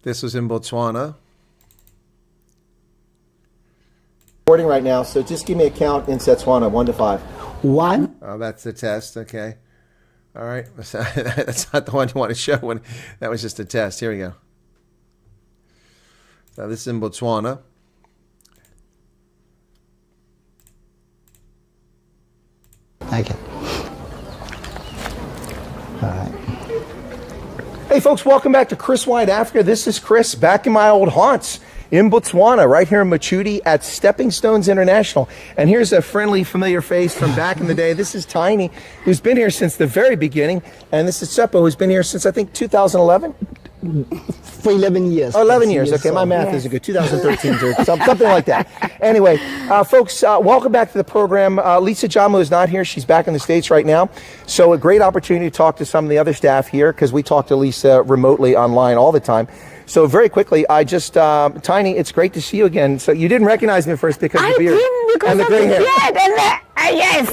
This was in Botswana. Recording right now, so just give me a count in Setswana, 1 to 5. 1. Oh, that's the test. Okay. All right. That's not the one you want to show. When that was just a test. Here we go. So this is in Botswana. Okay. All right. Hey folks, welcome back to Chris Wyatt Africa. This is Chris back in my old haunts in Botswana, right here in Machuti at Stepping Stones International. And here's a friendly, familiar face from back in the day. This is Tiny, who's been here since the very beginning. And this is Seppo, who's been here since, I think, 2011? For 11 years. Oh, 11 years. Okay, my math isn't good. 2013 or something like that. Anyway, folks, welcome back to the program. Lisa Jamu is not here. She's back in the States right now. So a great opportunity to talk to some of the other staff here because we talk to Lisa remotely online all the time. So very quickly, I just, Tiny, it's great to see you again. So you didn't recognize me at first because of the beard because and the of gray hair. Yes.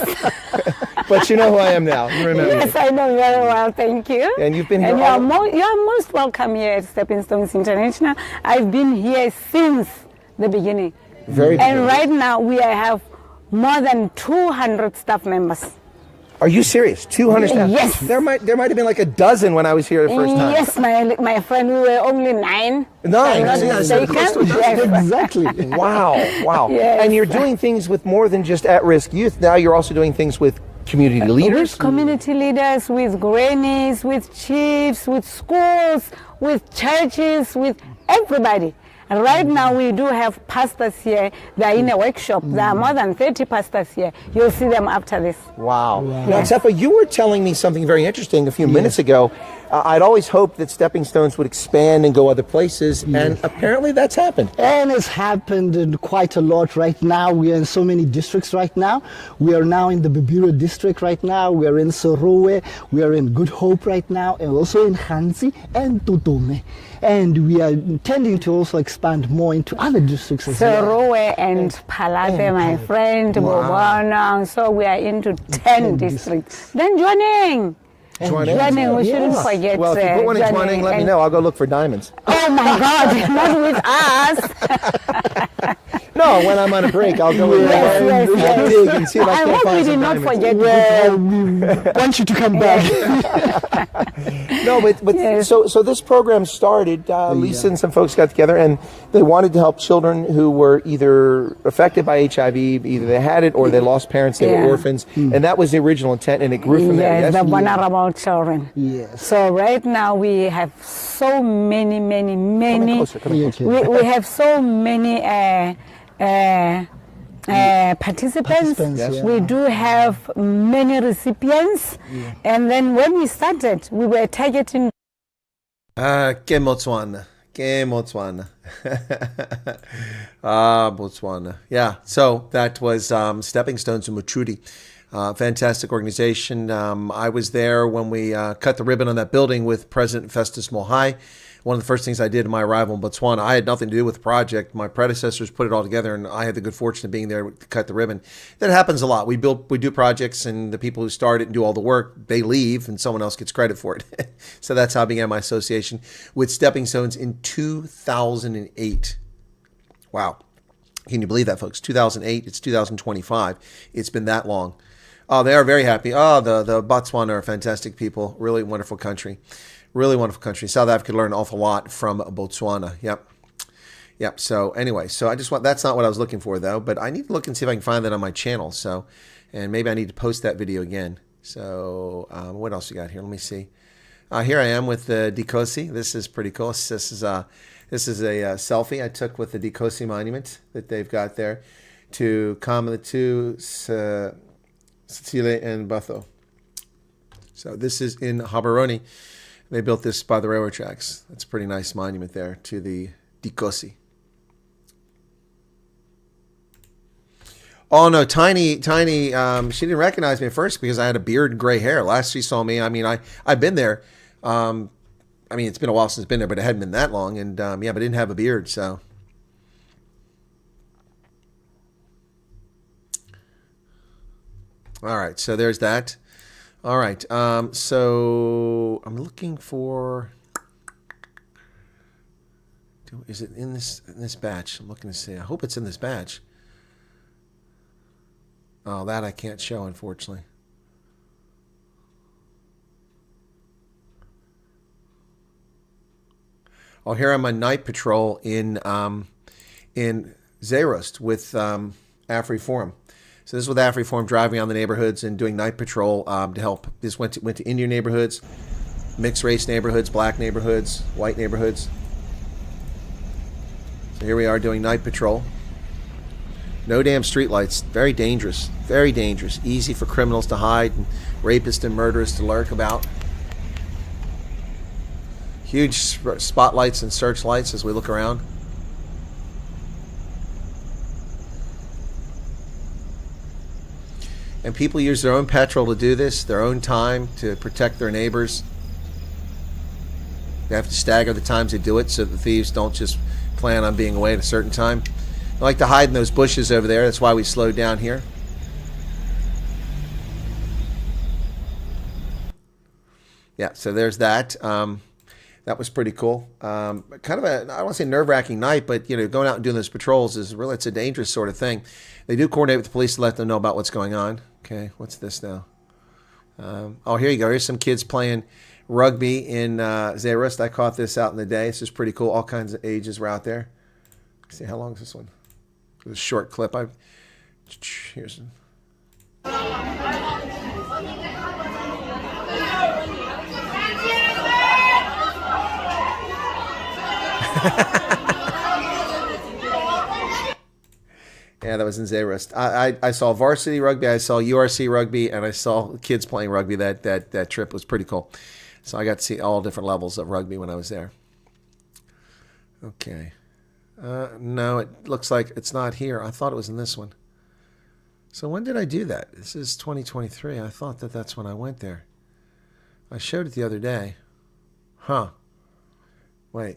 But you know who I am now. You remember Yes, me. I know very well. Thank you. And you've been here And all- you are most welcome here at Stepping Stones International. I've been here since the beginning. Very And good. right now we have more than 200 staff members. Are you serious? 200 staff? Yes. There might have been like a dozen when I was here the first time. Yes, my friend, we were only 9. Nine. I'm See, not I said mistaken. close to- Yes. Exactly. Wow. Wow. Yes. And you're doing things with more than just at-risk youth. Now you're also doing things with community leaders. With community leaders, with grannies, with chiefs, with schools, with churches, with everybody. And right now we do have pastors here. They are in a workshop. There are more than 30 pastors here. You'll see them after this. Wow. Now, Tefa, you were telling me something very interesting a few minutes ago. I'd always hoped that Stepping Stones would expand and go other places, and apparently that's happened. And it's happened in quite a lot right now. We are in so many districts right now. We are now in the Bibiro district right now. We are in Sorowe. We are in Good Hope right now, and also in Hansi and Tutome. And we are intending to also expand more into other districts as well. Sorowe and Palate, my friend, Botswana. So we are into 10 districts. Then Joining. Joining, we shouldn't forget. Well, if you put one in Joining, let me know. I'll go look for diamonds. Oh my God, not with us. No, when I'm on a break, I'll go in there and dig and see if I can hope find we some did not diamonds. forget. Well, we want you to come back. No, but so this program started. Lisa and some folks got together, and they wanted to help children who were either affected by HIV, either they had it or they lost parents, they were orphans, and that was the original intent, and it grew from there. Yes, Yes, the vulnerable children. Yes. So right now we have so many. We have so many participants. Yes. We do have many recipients, and then when we started, we were targeting. Que Botswana. Que Botswana. Botswana. Yeah, so that was Stepping Stones in Mutruti. Fantastic organization. I was there when we cut the ribbon on that building with President Festus Mohai. One of the first things I did in my arrival in Botswana, I had nothing to do with the project. My predecessors put it all together, and I had the good fortune of being there to cut the ribbon. That happens a lot. We do projects, and the people who start it and do all the work, they leave, and someone else gets credit for it. So that's how I began my association with Stepping Stones in 2008. Wow. Can you believe that, folks? 2008, it's 2025. It's been that long. Oh, they are very happy. Oh, the Botswana are fantastic people. Really wonderful country. Really wonderful country. South Africa learned an awful lot from Botswana. Yep. So anyway, that's not what I was looking for though, but I need to look and see if I can find that on my channel. So, and maybe I need to post that video again. So what else we got here? Let me see. Here I am with the Dikosi. This is pretty cool. This is a selfie I took with the Dikosi monument that they've got there to Kamaletu, Sicile, and Batho. So this is in Gaborone. They built this by the railroad tracks. That's a pretty nice monument there to the Dikosi. Oh no, Tiny, she didn't recognize me at first because I had a beard and gray hair. Last she saw me, I've been there. It's been a while since I've been there, but it hadn't been that long. And but I didn't have a beard, so. All right, so there's that. All right, so I'm looking for. Is it in this batch? I'm looking to see. I hope it's in this batch. Oh, that I can't show, unfortunately. Oh, here I'm on night patrol in Zeerost with AfriForum. So this is with AfriForum, driving around the neighborhoods and doing night patrol to help. This went to Indian neighborhoods, mixed race neighborhoods, black neighborhoods, white neighborhoods. So here we are doing night patrol. No damn streetlights. Very dangerous. Very dangerous. Easy for criminals to hide and rapists and murderers to lurk about. Huge spotlights and searchlights as we look around. And people use their own petrol to do this, their own time to protect their neighbors. They have to stagger the times they do it so the thieves don't just plan on being away at a certain time. They like to hide in those bushes over there. That's why we slowed down here. Yeah, so there's that. That was pretty cool. Kind of a, I don't want to say nerve-wracking night, but you know, going out and doing those patrols is really, it's a dangerous sort of thing. They do coordinate with the police to let them know about what's going on. Okay, what's this now? Oh, here you go. Here's some kids playing rugby in Zeerust. I caught this out in the day. This is pretty cool. All kinds of ages were out there. Let's see, how long is this one? It's a short clip. Here's one. Yeah, that was in Zeerust. I saw varsity rugby, I saw URC rugby, and I saw kids playing rugby. That trip was pretty cool. So I got to see all different levels of rugby when I was there. Okay. No, it looks like it's not here. I thought it was in this one. So when did I do that? This is 2023. I thought that that's when I went there. I showed it the other day. Huh. Wait.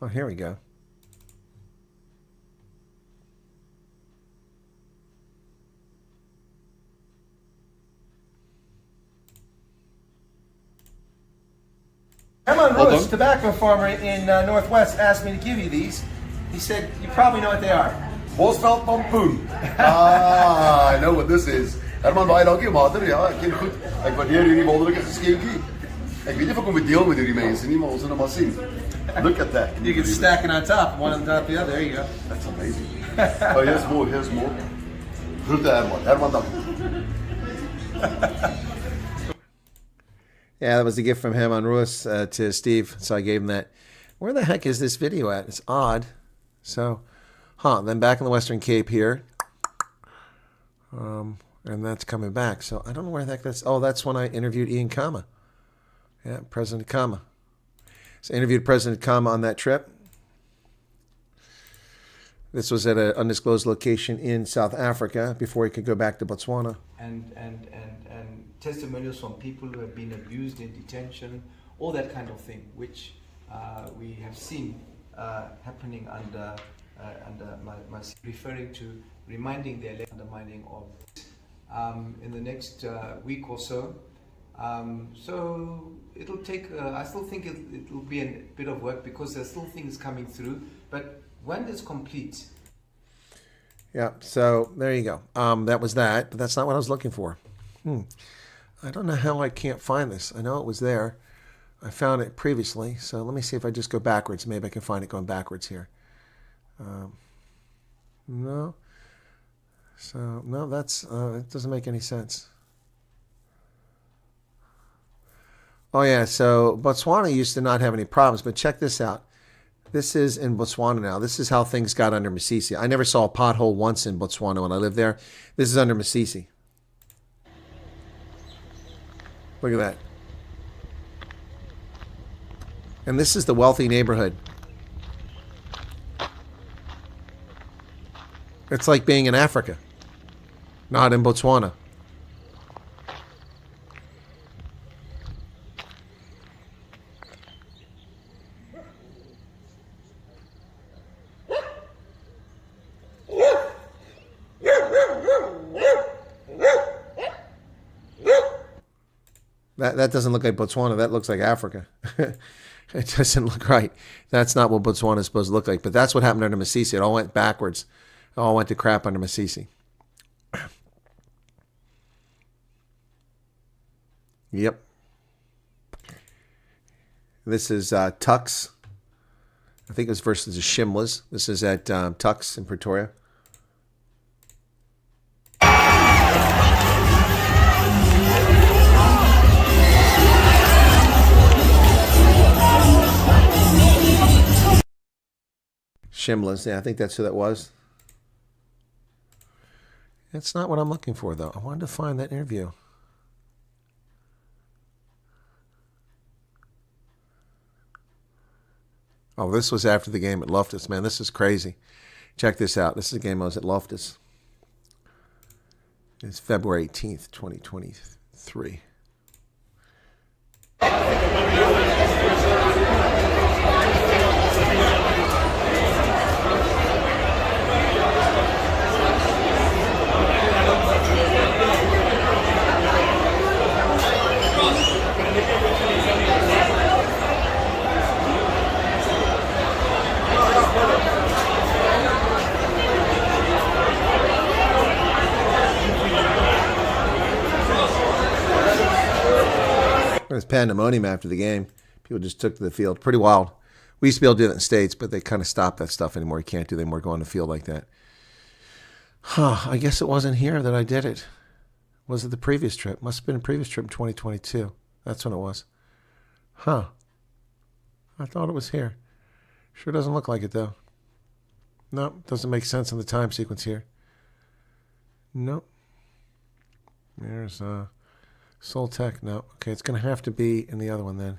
Oh, here we go. Herman Roos, tobacco farmer in Northwest, asked me to give you these. He said, you probably know what they are. Bosveld pompoen. I know what this is. Herman, baie dankie mater. Ja, ek ken goed. Ek waardeer hierdie wonderlike geskenkie. Ek weet nie of ek hom moet deel met hierdie mense nie, maar ons gaan maar sien. Look at that. You can stack it on top, one on top of the other. There you go. That's amazing. Oh, here's more, here's more. Groete Herman. Herman, dankie. Yeah, that was a gift from him on Roos to Steve, so I gave him that. Where the heck is this video at? It's odd. So, then back in the Western Cape here. And that's coming back. So I don't know where the heck that's... Oh, that's when I interviewed Ian Khama. Yeah, President Khama. So I interviewed President Khama on that trip. This was at an undisclosed location in South Africa before he could go back to Botswana. And testimonials from people who have been abused in detention, all that kind of thing, which we have seen happening under my referring to reminding their undermining of in the next week or so. So it'll take, I still think it will be a bit of work because there's still things coming through, but when it's complete. Yeah, so there you go. That was that, but that's not what I was looking for. I don't know how I can't find this. I know it was there. I found it previously, so let me see if I just go backwards. Maybe I can find it going backwards here. No. So, no, that's, it doesn't make any sense. Oh, yeah, so Botswana used to not have any problems, but check this out. This is in Botswana now. This is how things got under Masisi. I never saw a pothole once in Botswana when I lived there. This is under Masisi. Look at that. And this is the wealthy neighborhood. It's like being in Africa, not in Botswana. That doesn't look like Botswana. That looks like Africa. It doesn't look right. That's not what Botswana is supposed to look like. But that's what happened under Masisi. It all went backwards. It all went to crap under Masisi. Yep. This is Tux. I think it was versus the Shimlas. This is at Tux in Pretoria. Shimlas, yeah, I think that's who that was. That's not what I'm looking for, though. I wanted to find that interview. Oh, this was after the game at Loftus. Man, this is crazy. Check this out. This is the game I was at Loftus. It's February 18th, 2023. There was pandemonium after the game. People just took to the field. Pretty wild. We used to be able to do that in the States, but they kind of stopped that stuff anymore. You can't do that anymore, go on the field like that. Huh, I guess it wasn't here that I did it. Was it the previous trip? Must have been a previous trip in 2022. That's when it was. Huh. I thought it was here. Sure doesn't look like it, though. Nope, doesn't make sense in the time sequence here. Nope. There's Soul Tech. No. Okay, it's going to have to be in the other one then.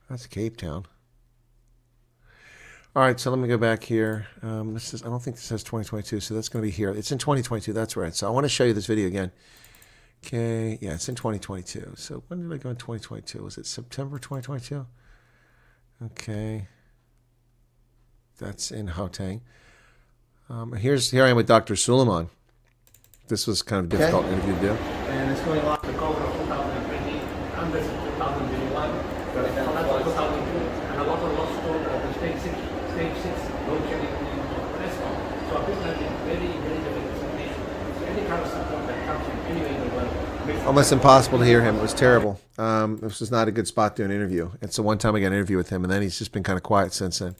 That's Cape Town. All right, so let me go back here. This is, I don't think this says 2022, so that's going to be here. It's in 2022, that's right. So I want to show you this video again. Okay, yeah, it's in 2022. So when did I go in 2022? Was it September 2022? Okay. That's in Gauteng. Here I am with Dr. Suleiman. This was kind of a difficult interview to do. And it's going on to cover 2020 and 2021, but a lot of 2002, and a lot of lost story of the stage 6 load shedding in restaurant. So I think that is very, very difficult situation. So any kind of support that comes from anywhere in the world. Almost impossible to hear him. It was terrible. This was not a good spot to do an interview. It's the one time I got an interview with him, and then he's just been kind of quiet since then.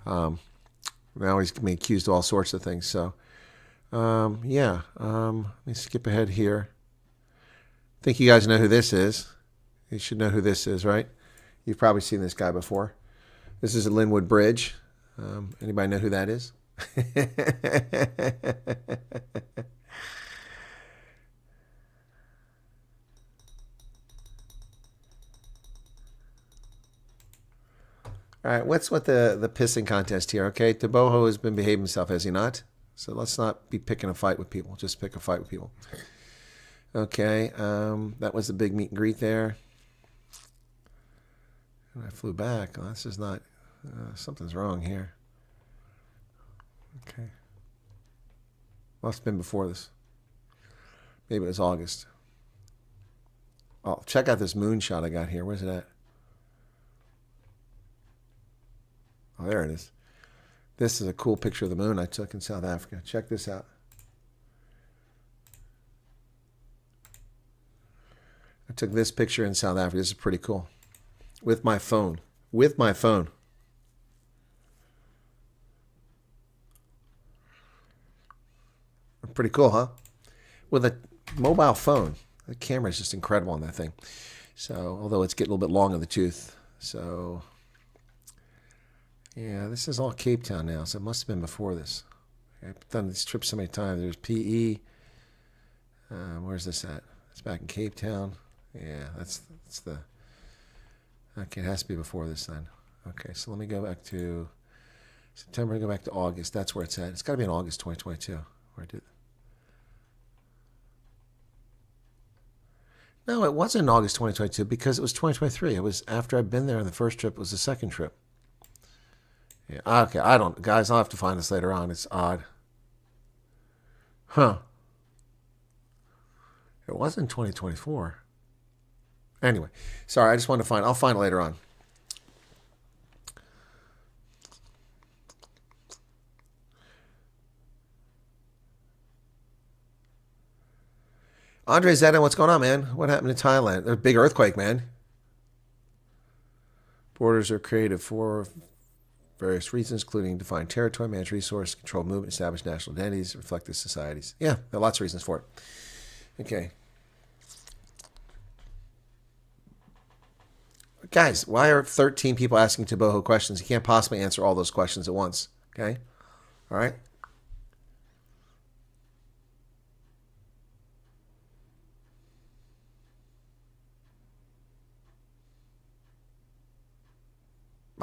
Now he's being accused of all sorts of things. So, yeah. Let me skip ahead here. I think you guys know who this is. You should know who this is, right? You've probably seen this guy before. This is a Linwood Bridge. Anybody know who that is? All right, what's with the pissing contest here, okay? Teboho has been behaving himself, has he not? So let's not be picking a fight with people. Just pick a fight with people. Okay, that was the big meet and greet there. And I flew back. Oh, this is not... something's wrong here. Okay. Must have been before this. Maybe it was August. Oh, check out this moonshot I got here. Where's it at? Oh, there it is. This is a cool picture of the moon I took in South Africa. Check this out. I took this picture in South Africa. This is pretty cool. With my phone. With my phone. Pretty cool, huh? With a mobile phone. The camera is just incredible on that thing. So, although it's getting a little bit long in the tooth. So... yeah, this is all Cape Town now, so it must have been before this. I've done this trip so many times. There's PE. Where's this at? It's back in Cape Town. Yeah, that's the... okay, it has to be before this then. Okay, so let me go back to September, go back to August. That's where it's at. It's got to be in August 2022. Where I did... no, it wasn't in August 2022 because it was 2023. It was after I'd been there on the first trip. It was the second trip. Yeah, okay, I don't... guys, I'll have to find this later on. It's odd. Huh. It wasn't 2024. Anyway, sorry, I just wanted to find... I'll find it later on. Andre Zeta, what's going on, man? What happened in Thailand? There's a big earthquake, man. Borders are created for various reasons, including define territory, manage resource, control movement, establish national identities, reflect the societies. Yeah, there are lots of reasons for it. Okay. Guys, why are 13 people asking Teboho questions? He can't possibly answer all those questions at once. Okay? All right?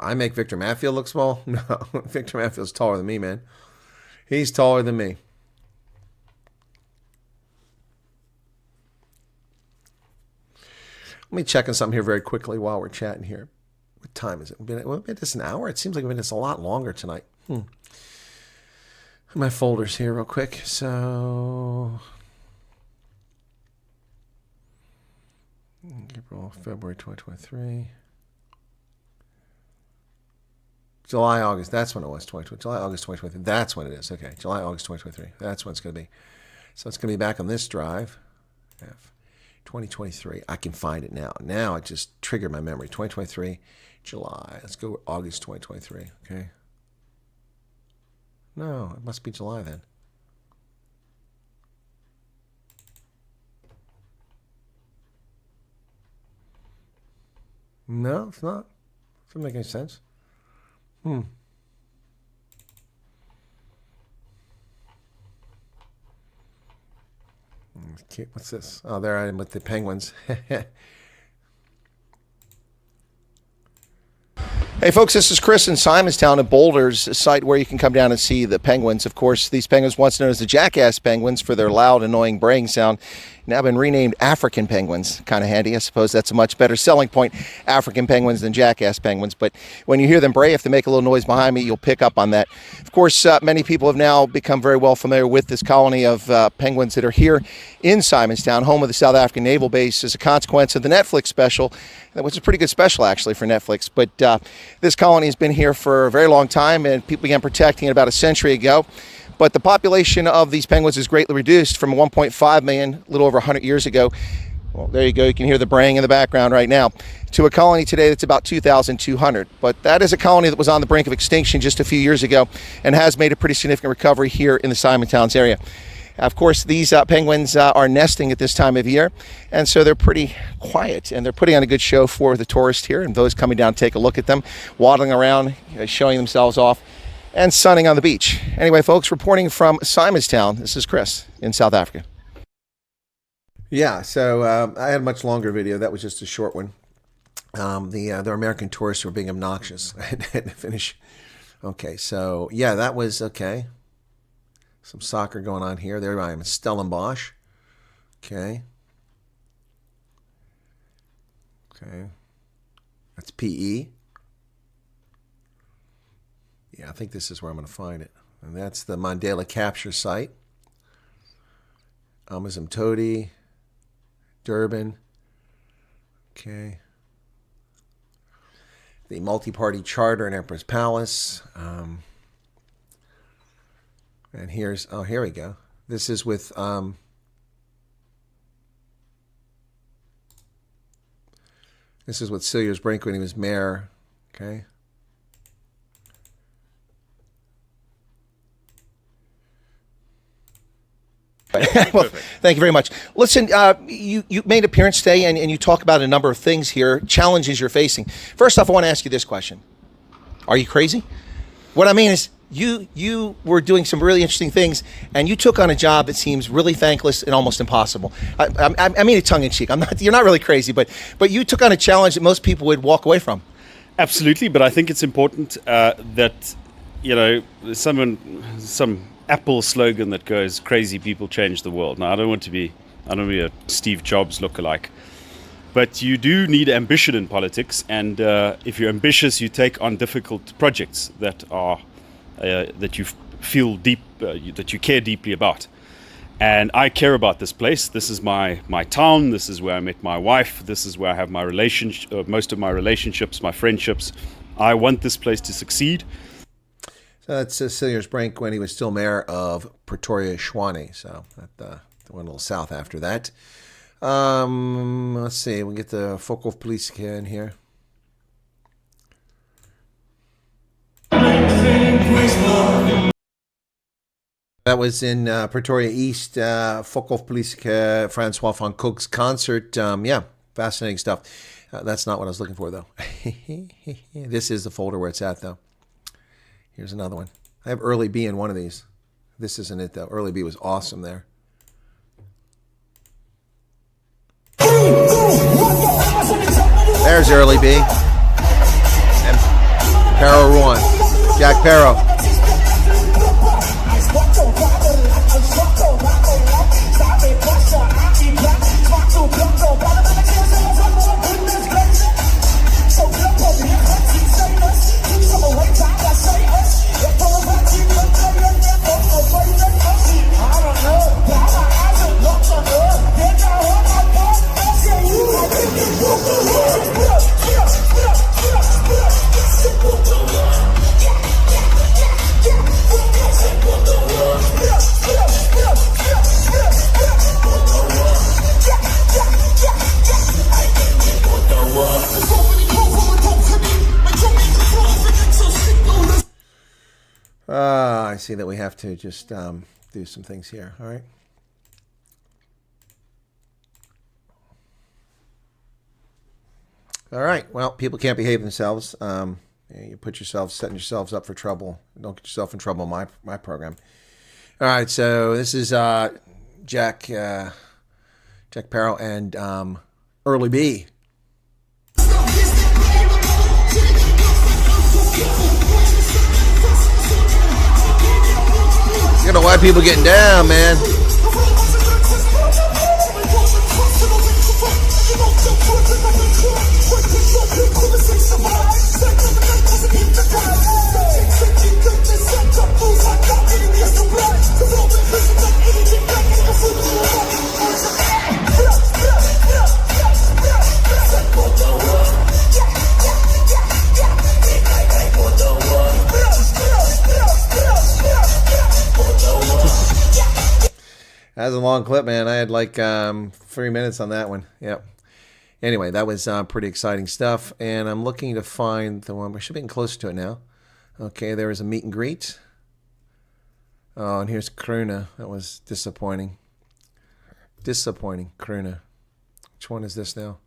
I make Victor Matfield look small? No, Victor Matfield's taller than me, man. He's taller than me. Let me check on something here very quickly while we're chatting here. What time is it? We've been this an hour? It seems like we've been this a lot longer tonight. My folders here real quick. So... April, February 2023... July, August, that's when it was, 2020. July, August 2023, that's when it is. Okay, July, August 2023, that's when it's going to be. So it's going to be back on this drive. 2023. I can find it now. Now it just triggered my memory. 2023, July. Let's go August 2023. Okay. No, it must be July then. No, it's not. Doesn't make any sense. Okay, what's this? Oh, there I am with the penguins. Hey folks, this is Chris in Simonstown at Boulders, a site where you can come down and see the penguins. Of course, these penguins, once known as the jackass penguins for their loud, annoying braying sound, now been renamed African penguins. Kind of handy. I suppose that's a much better selling point, African penguins, than jackass penguins. But when you hear them bray, if they make a little noise behind me, you'll pick up on that. Of course, many people have now become very well familiar with this colony of penguins that are here in Simonstown, home of the South African Naval Base, as a consequence of the Netflix special, which is a pretty good special actually for Netflix. But this colony has been here for a very long time, and people began protecting it about a century ago. But the population of these penguins is greatly reduced from 1.5 million a little over 100 years ago. Well, there you go. You can hear the braying in the background right now. To a colony today that's about 2,200. But that is a colony that was on the brink of extinction just a few years ago and has made a pretty significant recovery here in the Simon-Towns area. Of course, these penguins are nesting at this time of year, and so they're pretty quiet, and they're putting on a good show for the tourists here and those coming down to take a look at them, waddling around, showing themselves off, and sunning on the beach. Anyway, folks, reporting from Simonstown, this is Chris in South Africa. Yeah, so I had a much longer video. That was just a short one. The American tourists were being obnoxious. I had to finish. Okay, so yeah, that was okay. Some soccer going on here. There I am, Stellenbosch. Okay. Okay. That's PE. Yeah, I think this is where I'm going to find it. And that's the Mandela capture site. Amanzimtoti, Durban. Okay. The multi-party charter in Emperor's Palace. And here's, oh, here we go. This is with, this is with Cilliers Brink when he was mayor. Okay. Well, thank you very much. Listen, you made an appearance today, and you talk about a number of things here, challenges you're facing. First off, I want to ask you this question. Are you crazy? What I mean is, you were doing some really interesting things, and you took on a job that seems really thankless and almost impossible. I mean it tongue-in-cheek. You're not really crazy, but you took on a challenge that most people would walk away from. Absolutely, but I think it's important that, you know, some Apple slogan that goes, "Crazy people change the world." Now, I don't want to be a Steve Jobs lookalike, but you do need ambition in politics, and if you're ambitious, you take on difficult projects that are that you feel deep, that you care deeply about. And I care about this place. This is my town. This is where I met my wife. This is where I have my most of my relationships, my friendships. I want this place to succeed. So that's Cilliers Brink when he was still mayor of Pretoria, Tshwane. So that went a little south after that. Let's see. We'll get the Focal Police in here. That was in Pretoria East, Focal Police, Francois van Cook's concert. Yeah, fascinating stuff. That's not what I was looking for, though. This is the folder where it's at, though. Here's another one. I have Early B in one of these. This isn't it, though. Early B was awesome there. There's Early B. And Pero Ruan. Jack Pero. see that we have to just do some things here. All right. All right. Well, people can't behave themselves. You setting yourselves up for trouble. Don't get yourself in trouble in my program. All right. So this is Jack Parrow and Early B. Look at the white people getting down, man. That was a long clip, man. I had like 3 minutes on that one. Yep. Anyway, that was pretty exciting stuff. And I'm looking to find the one. We should be getting closer to it now. Okay, there was a meet and greet. Oh, and here's Kruna. That was disappointing. Disappointing, Kruna. Which one is this now?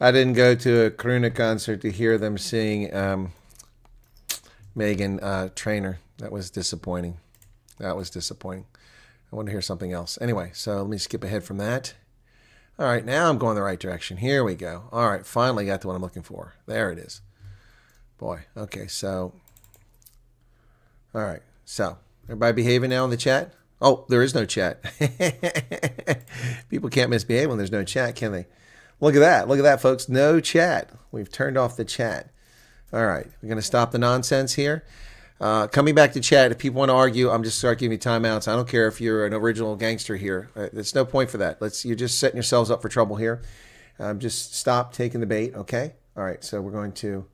I didn't go to a Kruna concert to hear them sing Megan Trainor. That was disappointing. That was disappointing. I want to hear something else. Anyway, so let me skip ahead from that. All right, now I'm going the right direction. Here we go. All right, finally got to what I'm looking for. There it is. Boy, okay, so. All right, so everybody behaving now in the chat? Oh, there is no chat. People can't misbehave when there's no chat, can they? Look at that. Look at that, folks. No chat. We've turned off the chat. All right. We're going to stop the nonsense here. Coming back to chat, if people want to argue, I'm just start giving you timeouts. I don't care if you're an original gangster here. There's no point for that. You're just setting yourselves up for trouble here. Just stop taking the bait, okay? All right. So we're going to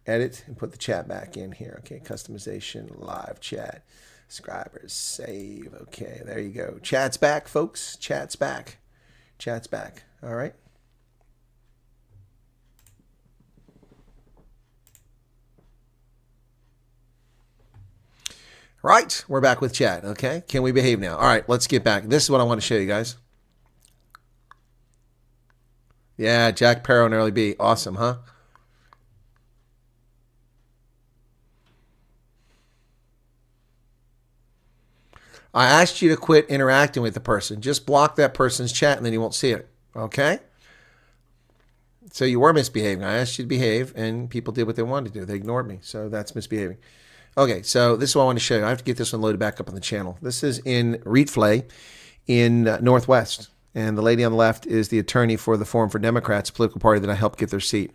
edit and put the chat back in here. Okay. Customization, live chat, subscribers, save. Okay. There you go. Chat's back, folks. Chat's back. Chat's back. All right. Right, we're back with chat, okay? Can we behave now? All right, let's get back. This is what I want to show you guys. Yeah, Jack Parrow and Early B. Awesome, huh? I asked you to quit interacting with the person. Just block that person's chat and then you won't see it, okay? So you were misbehaving. I asked you to behave and people did what they wanted to do. They ignored me, so that's misbehaving. Okay, so this is what I want to show you. I have to get this one loaded back up on the channel. This is in Rietvlei in Northwest. And the lady on the left is the attorney for the Forum for Democrats, a political party that I helped get their seat.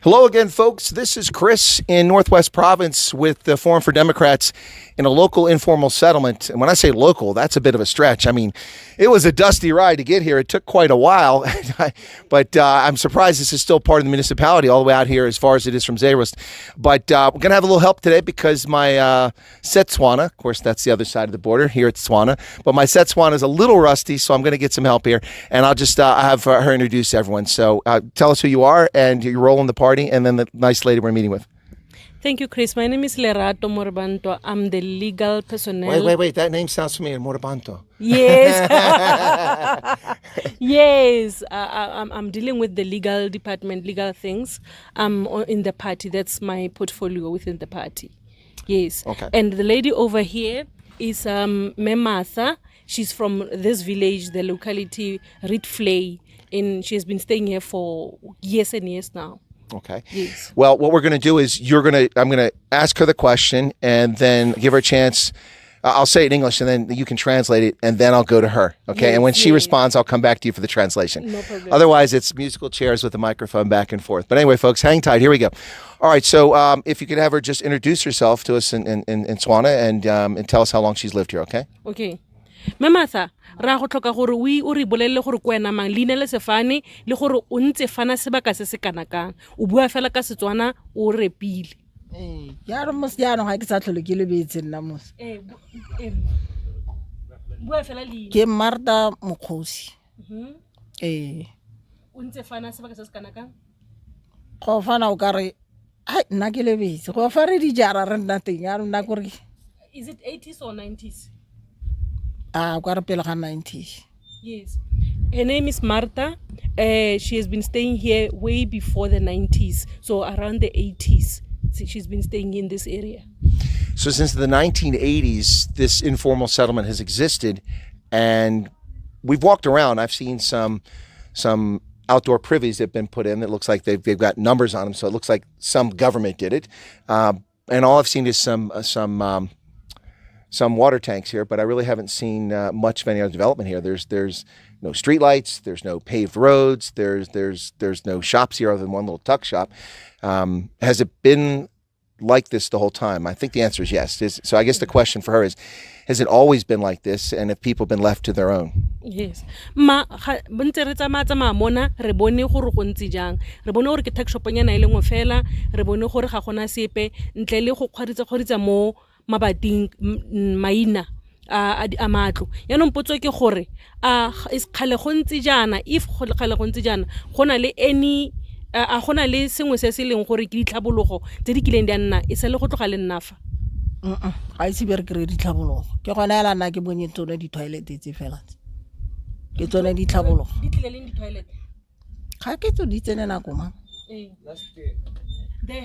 Hello again, folks. This is Chris in Northwest Province with the Forum for Democrats in a local informal settlement. And when I say local, that's a bit of a stretch. I mean, it was a dusty ride to get here. It took quite a while, but I'm surprised this is still part of the municipality all the way out here as far as it is from Zeerust. But we're going to have a little help today because my Setswana, of course, that's the other side of the border here at Tswana, but my Setswana is a little rusty, so I'm going to get some help here. And I'll just have her introduce everyone. So tell us who you are and your role in the party, and then the nice lady we're meeting with. Thank you, Chris. My name is Lerato Morabanto. I'm the legal personnel. Wait. That name sounds familiar. Morabanto. Yes. Yes. I'm dealing with the legal department, legal things. I'm in the party. That's my portfolio within the party. Yes. Okay. And the lady over here is Mematha. She's from this village, the locality Rietvlei. She has been staying here for years and years now. Okay. Yes. Well, what we're going to do is I'm going to ask her the question and then give her a chance. I'll say it in English and then you can translate it and then I'll go to her. Okay. Yes, and when she responds, I'll come back to you for the translation. No problem. Otherwise, it's musical chairs with a microphone back and forth. But anyway, folks, hang tight. Here we go. All right. So if you could have her just introduce herself to us in Tswana and tell us how long she's lived here. Okay. Okay. Mematha, ra go tlhoka gore o re bolelle gore kwena mang leina le sefane le gore o ntse fana sebaka se se kana kang o bua fela ka Setswana o repile ya re mos ya no ga ke sa tlhole ke lebetse nna mos Bua fela leina. Ke Martha Mokgosi. O ntse fana sebaka se se kana kang? Go fana o ka re ai nna ke lebetse go fa re dijara re nna teng ya rona gore Is it 80s or 90s? o ka re pele ga 90s. Yes. Her name is Martha. She has been staying here way before the 90s, so around the 80s. She's been staying in this area. So since the 1980s, this informal settlement has existed, and we've walked around. I've seen some outdoor privies that have been put in that looks like they've got numbers on them, so it looks like some government did it. And all I've seen is some water tanks here, but I really haven't seen much of any other development here. There's no street lights, there's no paved roads, there's no shops here other than one little tuck shop. Has it been like this the whole time? I think the answer is yes. So I guess the question for her is, has it always been like this, and have people been left to their own? Yes. Ma bontse re tsamaya mona re bone gore go ntse jang. Re bone gore ke tech shop nyana ile ngwe fela, re bone gore ga gona sepe ntle le go kgwaritsa mo mabating maina a matlo. Ya no mpotso ke gore is khale go ntse jana, if go khale go ntse jana gona le any a gona le sengwe se se leng gore ke ditlhabologo tse di kileng di nna e se le go tloga le nnafa. I see very great ditlhabologo. Ke gona la nna ke bone tsone di toilet tse fela. Ke tsone ditlhabologo. Di tlile le di toilet. Ga ke tso di tsene nako mang? There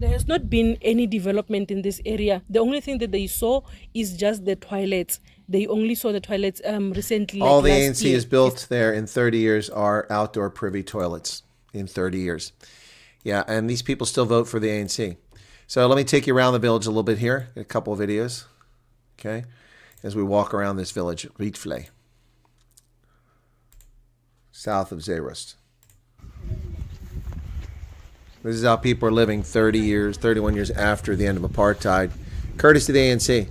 has not been any development in this area. The only thing that they saw is just the toilets. They only saw the toilets recently. All the ANC has built there in 30 years are outdoor privy toilets in 30 years. Yeah, and these people still vote for the ANC. So let me take you around the village a little bit here, a couple of videos, okay, as we walk around this village, Rietvlei, south of Zeerust. This is how people are living 30 years, 31 years after the end of apartheid, courtesy of the ANC.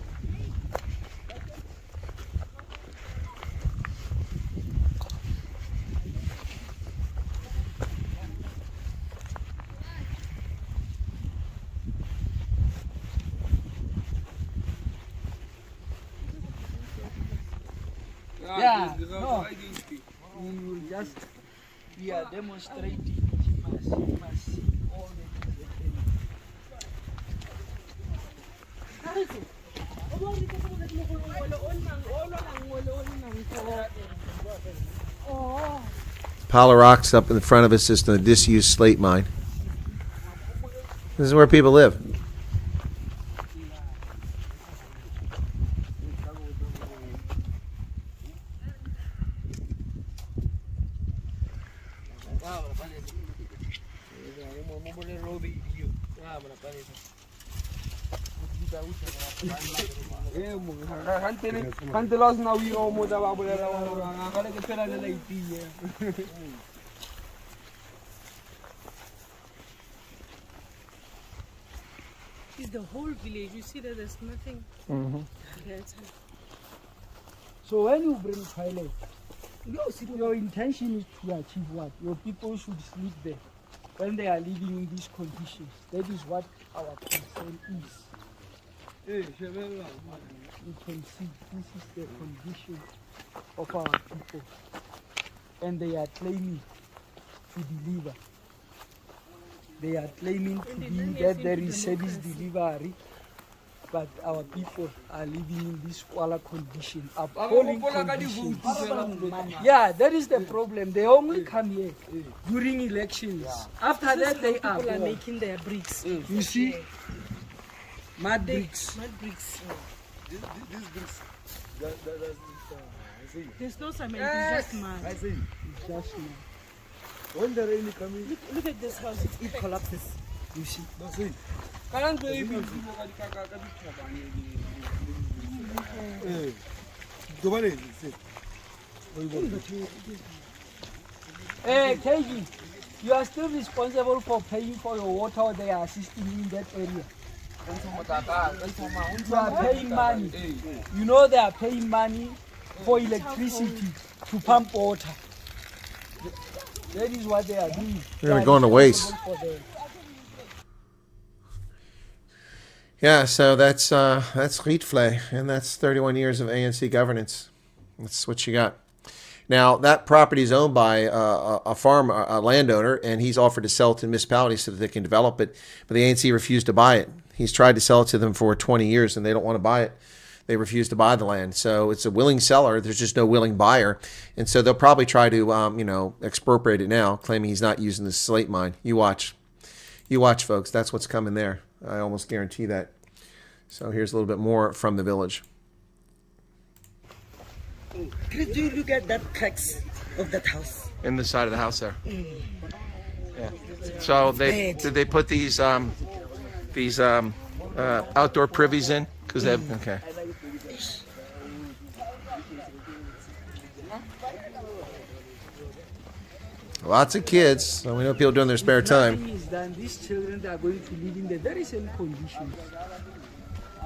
Yeah, no, we will just, we are demonstrating, you must see all the things Pile of rocks up in front of us is the disused slate mine. This is where people live. It's the whole village. You see that there's nothing. So when you bring toilet, your intention is to achieve what? Your people should sleep there when they are living in these conditions. That is what our concern is. You can see this is the condition of our people, and they are claiming to deliver. They are claiming to be that there is service delivery, but our people are living in this squalor condition, appalling conditions. Yeah, that is the problem. They only come here during elections. After that, they are people are making their bricks. You see, mud bricks. Mud bricks. These bricks. There's no cement. It's just mud. I see. It's just mud. When the rain is coming, look at this house. It collapses. You see. Hey, KG, you are still responsible for paying for your water, or they are assisting you in that area. You are paying money. You know they are paying money for electricity to pump water. That is what they are doing. They're going to waste. Yeah, so that's Rietvlei, and that's 31 years of ANC governance. That's what you got. Now, that property is owned by a landowner, and he's offered to sell it to municipalities so that they can develop it, but the ANC refused to buy it. He's tried to sell it to them for 20 years, and they don't want to buy it. They refuse to buy the land. So it's a willing seller. There's just no willing buyer. And so they'll probably try to, expropriate it now, claiming he's not using the slate mine. You watch. You watch, folks. That's what's coming there. I almost guarantee that. So here's a little bit more from the village. Could you look at that cracks of that house? In the side of the house there. Yeah. So did they put these outdoor privies in? Because they have, okay. Lots of kids. So we know people doing their spare time. These children are going to live in the very same conditions.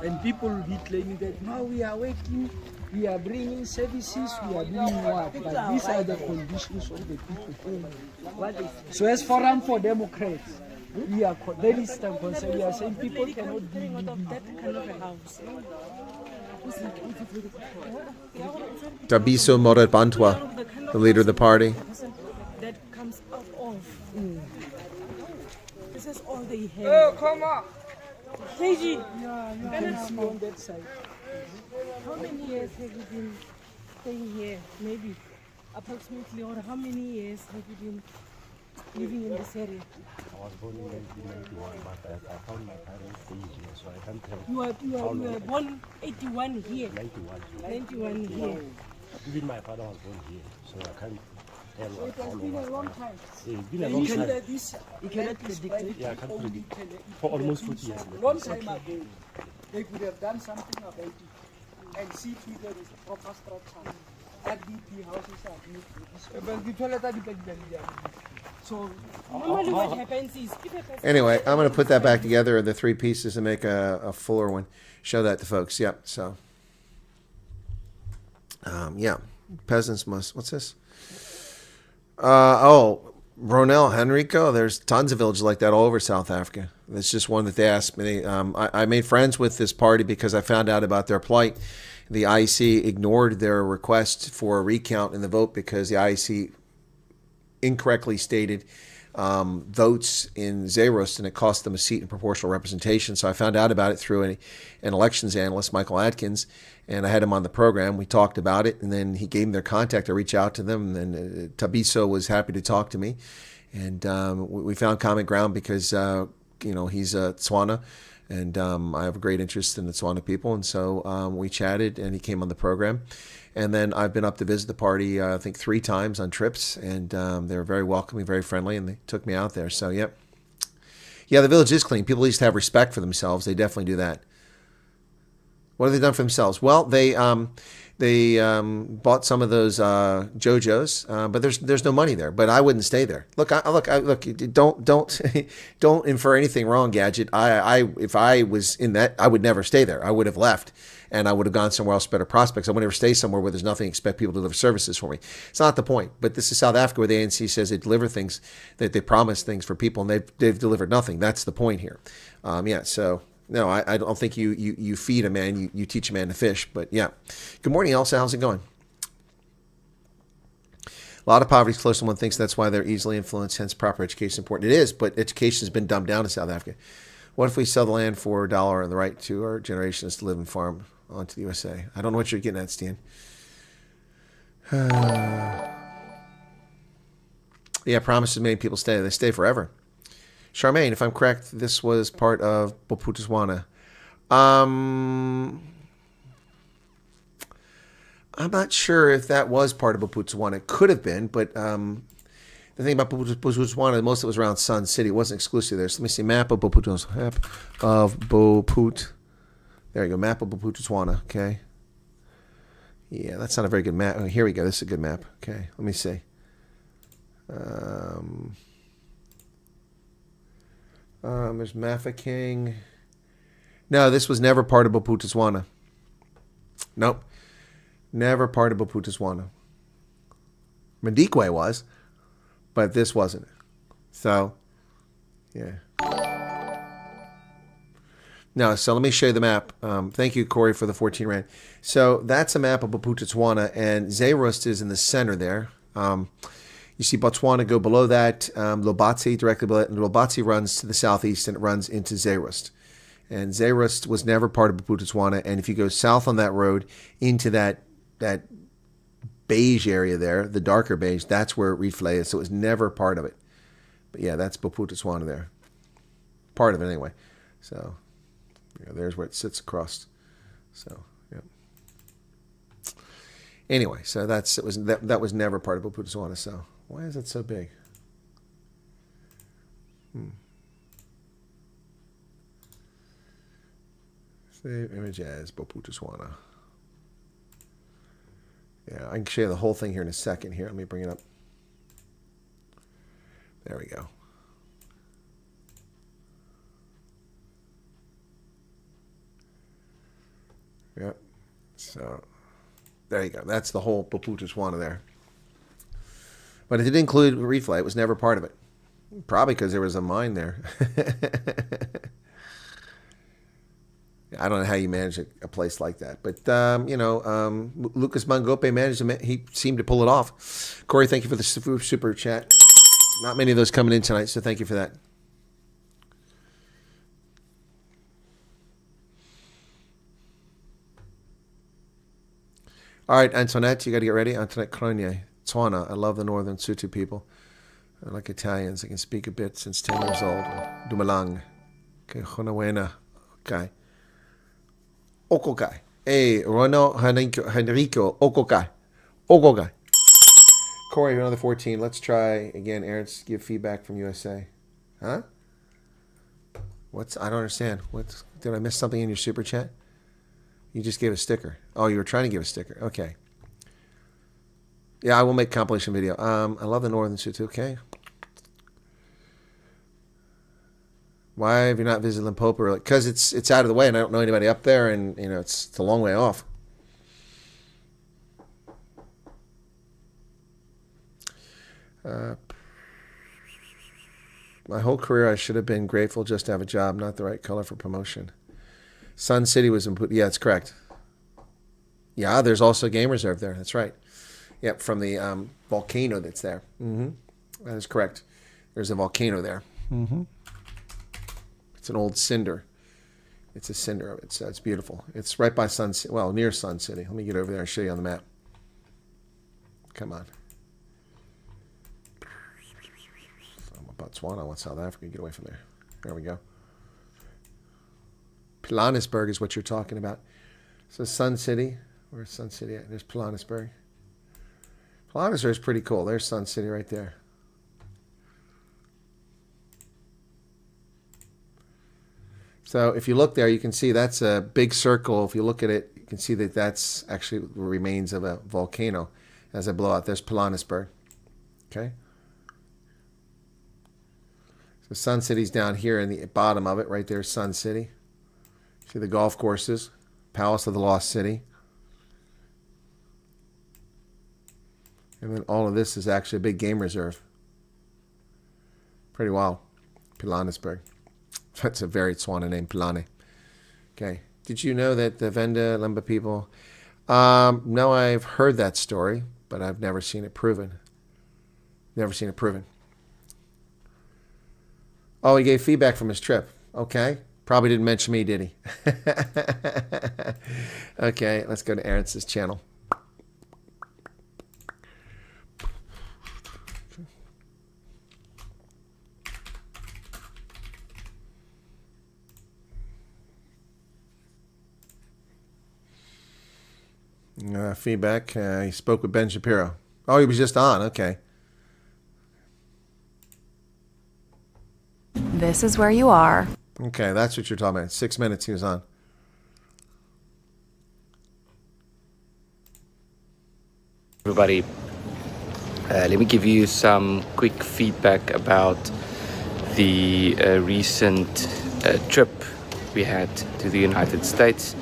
And people will be claiming that now we are working, we are bringing services, we are doing what? But these are the conditions of the people. So as Forum for Democrats, we are very concerned. We are saying people cannot be living that kind of a house. Tabiso Morat-Bantwa, the leader of the party. That comes out of. This is all they have. Oh, come on. KG, on that side. how many years have you been staying here? Maybe approximately, or how many years have you been living in this area? I was born in 1991, but I found my parents staying here, so I can't tell. You were born 81 here. 91. 91 here. Even my father was born here, so I can't tell So it has been a long time. It's been a long time. You cannot predict it. Yeah, I can't predict. For almost 40 years. Long time ago, they could have done something about it and see to it there is proper structure. That DP houses are but the toilet are so normally what happens is Anyway, I'm going to put that back together, the three pieces, and make a fuller one. Show that to folks. Yep. So, yeah, peasants must. What's this? Ronel, Henrico. There's tons of villages like that all over South Africa. It's just one that they asked me. I made friends with this party because I found out about their plight. The IEC ignored their request for a recount in the vote because the IEC incorrectly stated votes in Zeros, and it cost them a seat in proportional representation. So I found out about it through an elections analyst, Michael Adkins, and I had him on the program. We talked about it, and then he gave me their contact. I reached out to them, and Tabiso was happy to talk to me. And we found common ground because, he's Tswana, and I have a great interest in the Tswana people. And so we chatted, and he came on the program. And then I've been up to visit the party, I think 3 times on trips, and they were very welcoming, very friendly, and they took me out there. So, yep. Yeah, the village is clean. People at least have respect for themselves. They definitely do that. What have they done for themselves? Well, they bought some of those JoJo's, but there's no money there. But I wouldn't stay there. Look. Don't infer anything wrong, Gadget. If I was in that, I would never stay there. I would have left, and I would have gone somewhere else, better prospects. I would never stay somewhere where there's nothing. Expect people to deliver services for me. It's not the point. But this is South Africa, where the ANC says they deliver things, that they promise things for people, and they've delivered nothing. That's the point here. So. No, I don't think you feed a man, you teach a man to fish. But yeah. Good morning, Elsa. How's it going? A lot of poverty is close to one thinks. That's why they're easily influenced, hence proper education is important. It is, but education has been dumbed down in South Africa. What if we sell the land for $1 and the right to our generations to live and farm onto the USA? I don't know what you're getting at, Stan. Yeah, promises made people stay. They stay forever. Charmaine, if I'm correct, this was part of Botswana. I'm not sure if that was part of Botswana. It could have been, but the thing about Botswana, most of it was around Sun City. It wasn't exclusive there. So let me see, map of Botswana. There you go, map of Botswana. Okay. Yeah, that's not a very good map. Oh, here we go. This is a good map. Okay, let me see. There's Mafeking. No, this was never part of Botswana. Nope. Never part of Botswana. Madikwe was, but this wasn't. So, yeah. No, so let me show you the map. Thank you, Corey, for the 14 rand. So that's a map of Botswana, and Zeerust is in the center there. You see Botswana go below that, Lobatse directly below it, and Lobatse runs to the southeast and it runs into Zeerust. And Zeerust was never part of Botswana, and if you go south on that road into that beige area there, the darker beige, that's where Rifle is, so it was never part of it. But yeah, that's Botswana there. Part of it anyway. So yeah, there's where it sits across. So yeah. Anyway, so that was never part of Botswana. So why is it so big? Save image as Botswana. Yeah, I can show you the whole thing here in a second. Here, let me bring it up. There we go. Yep. So there you go. That's the whole Botswana there. But it did include Rifle. It was never part of it. Probably because there was a mine there. I don't know how you manage a place like that. But, Lucas Mangope managed it. He seemed to pull it off. Corey, thank you for the super chat. Not many of those coming in tonight, so thank you for that. All right, Antoinette, you got to get ready. Antoinette Cronier, Tswana. I love the northern Sotho people. I like Italians. I can speak a bit since 10 years old. Dumalang. Okay, Honawena. Okay. Okokai. Hey, Rono Henrico. Okokai. Okokai. Corey, another 14. Let's try again. Aaron's give feedback from USA. Huh? I don't understand. Did I miss something in your super chat? You just gave a sticker. Oh, you were trying to give a sticker. Okay. Yeah, I will make a compilation video. I love the northern Sotho. Okay. Why have you not visited Limpopo? Because it's out of the way, and I don't know anybody up there, and it's a long way off. My whole career, I should have been grateful just to have a job, not the right color for promotion. Sun City was input. Yeah, it's correct. Yeah, there's also a game reserve there. That's right. Yep, from the volcano that's there. That is correct. There's a volcano there. It's an old cinder. It's a cinder of it, so it's beautiful. It's right by Sun City. Well, near Sun City. Let me get over there and show you on the map. Come on. Botswana, what's South Africa? Get away from there. There we go. Pilanesberg is what you're talking about. So Sun City. Where's Sun City at? There's Pilanesberg. Pilanesberg is pretty cool. There's Sun City right there. So if you look there, you can see that's a big circle. If you look at it, you can see that that's actually the remains of a volcano as I blow out. There's Pilanesberg. Okay. So Sun City's down here in the bottom of it. Right there, Sun City. See the golf courses. Palace of the Lost City. And then all of this is actually a big game reserve. Pretty wild. Pilanesberg. That's a very Tswana name, Pilane. Okay. Did you know that the Venda Lemba people... no, I've heard that story, but I've never seen it proven. Never seen it proven. Oh, he gave feedback from his trip. Okay. Probably didn't mention me, did he? Okay, let's go to Aaron's channel. Feedback. He spoke with Ben Shapiro. Oh, he was just on. Okay. This is where you are. Okay, that's what you're talking about. 6 minutes he was on. Everybody, let me give you some quick feedback about the recent trip we had to the United States,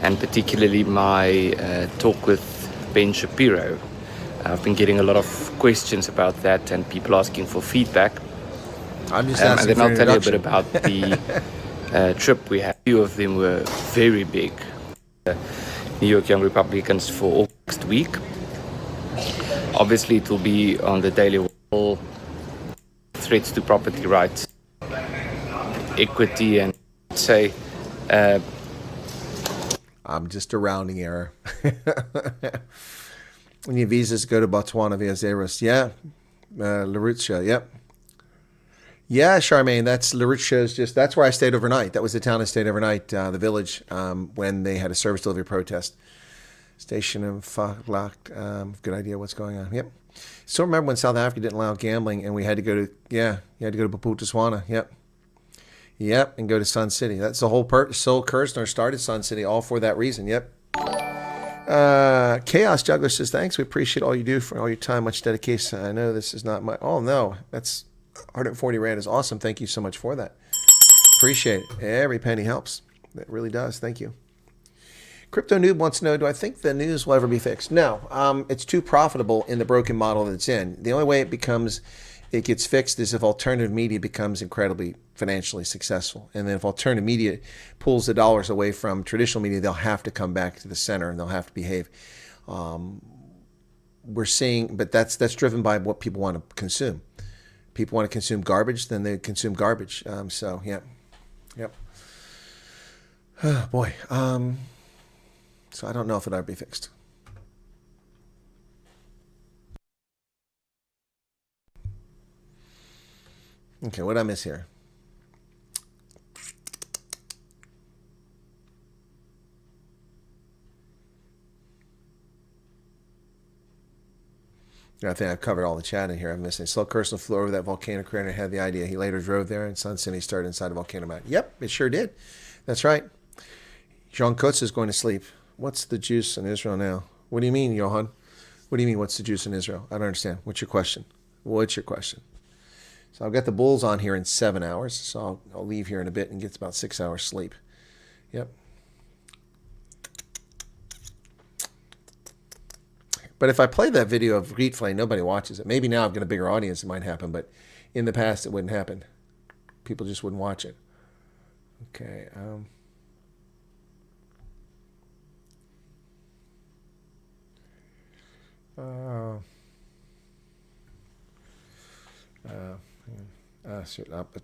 and particularly my talk with Ben Shapiro. I've been getting a lot of questions about that and people asking for feedback. I'm just asking and then for I'll tell you a bit about the trip we had. few of them were very big. New York Young Republicans for all next week. Obviously, it will be on the Daily Wall, threats to property rights, equity, and say. I'm just a rounding error. We need visas to go to Botswana via Zeros. Yeah. Larutsha, yep. Yeah, Charmaine, that's Larutsha's that's where I stayed overnight. That was the town I stayed overnight, the village, when they had a service delivery protest. Station of Locked. Good idea what's going on. Yep. Still remember when South Africa didn't allow gambling and we had to go to, you had to go to Botswana. Yep. Yep, and go to Sun City. That's the whole Sol Kirshner started Sun City, all for that reason. Yep. Chaos Juggler says, thanks. We appreciate all you do for all your time, much dedication. I know this is not my, oh no, that's 140 Rand is awesome. Thank you so much for that. Appreciate it. Every penny helps. That really does. Thank you. Crypto Noob wants to know, do I think the news will ever be fixed? No, it's too profitable in the broken model that it's in. The only way it gets fixed is if alternative media becomes incredibly financially successful. And then if alternative media pulls the dollars away from traditional media, they'll have to come back to the center and they'll have to behave. We're seeing, but that's driven by what people want to consume. People want to consume garbage, then they consume garbage. So, yeah. Yep. Oh, boy. So I don't know if it'll ever be fixed. Okay, what did I miss here? I think I've covered all the chat in here. I'm missing. Slow Kirsten flew over that volcano crater and had the idea. He later drove there, and Sun City started inside the volcano mountain. Yep, it sure did. That's right. Jean Kutz is going to sleep. What's the juice in Israel now? What do you mean, Johan? What do you mean, what's the juice in Israel? I don't understand. What's your question? What's your question? So I've got the Bulls on here in 7 hours, so I'll leave here in a bit and get about 6 hours sleep. Yep. But if I play that video of Rietvlay, nobody watches it. Maybe now I've got a bigger audience, it might happen, but in the past it wouldn't happen. People just wouldn't watch it. Okay. I'm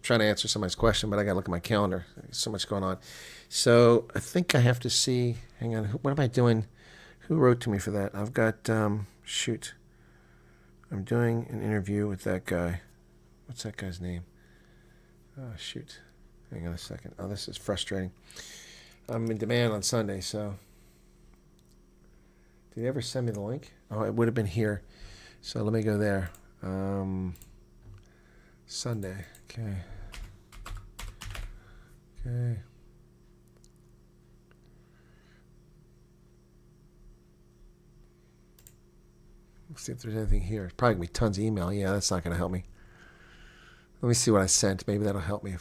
trying to answer somebody's question, but I got to look at my calendar. There's so much going on. So I think I have to see. Hang on. What am I doing? Who wrote to me for that? I've got, shoot. I'm doing an interview with that guy. What's that guy's name? Oh, shoot. Hang on a second. Oh, this is frustrating. I'm in demand on Sunday, so. Did he ever send me the link? Oh, it would have been here. So let me go there. Sunday. Okay. Okay. Let's see if there's anything here. It's probably going to be tons of email. Yeah, that's not going to help me. Let me see what I sent. Maybe that'll help me.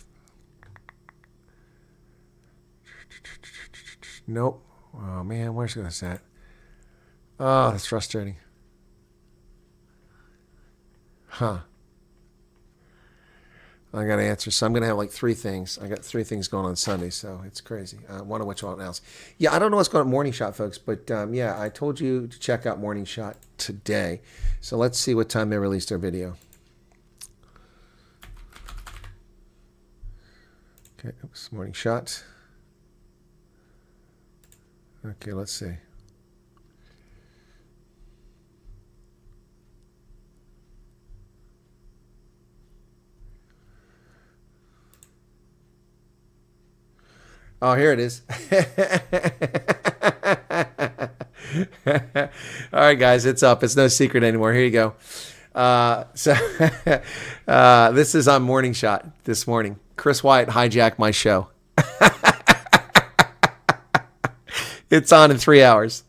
Nope. Oh, man, where's this at? Oh, that's frustrating. Huh. I got to answer. So I'm going to have like 3 things. I got 3 things going on Sunday, so it's crazy. One of which I'll announce. Yeah, I don't know what's going on Morning Shot, folks, but yeah, I told you to check out Morning Shot today. So let's see what time they released their video. Okay, oops, Morning Shot. Okay, let's see. Oh, here it is. All right, guys, it's up. It's no secret anymore. Here you go. This is on Morning Shot this morning. Chris Wyatt hijacked my show. It's on in 3 hours.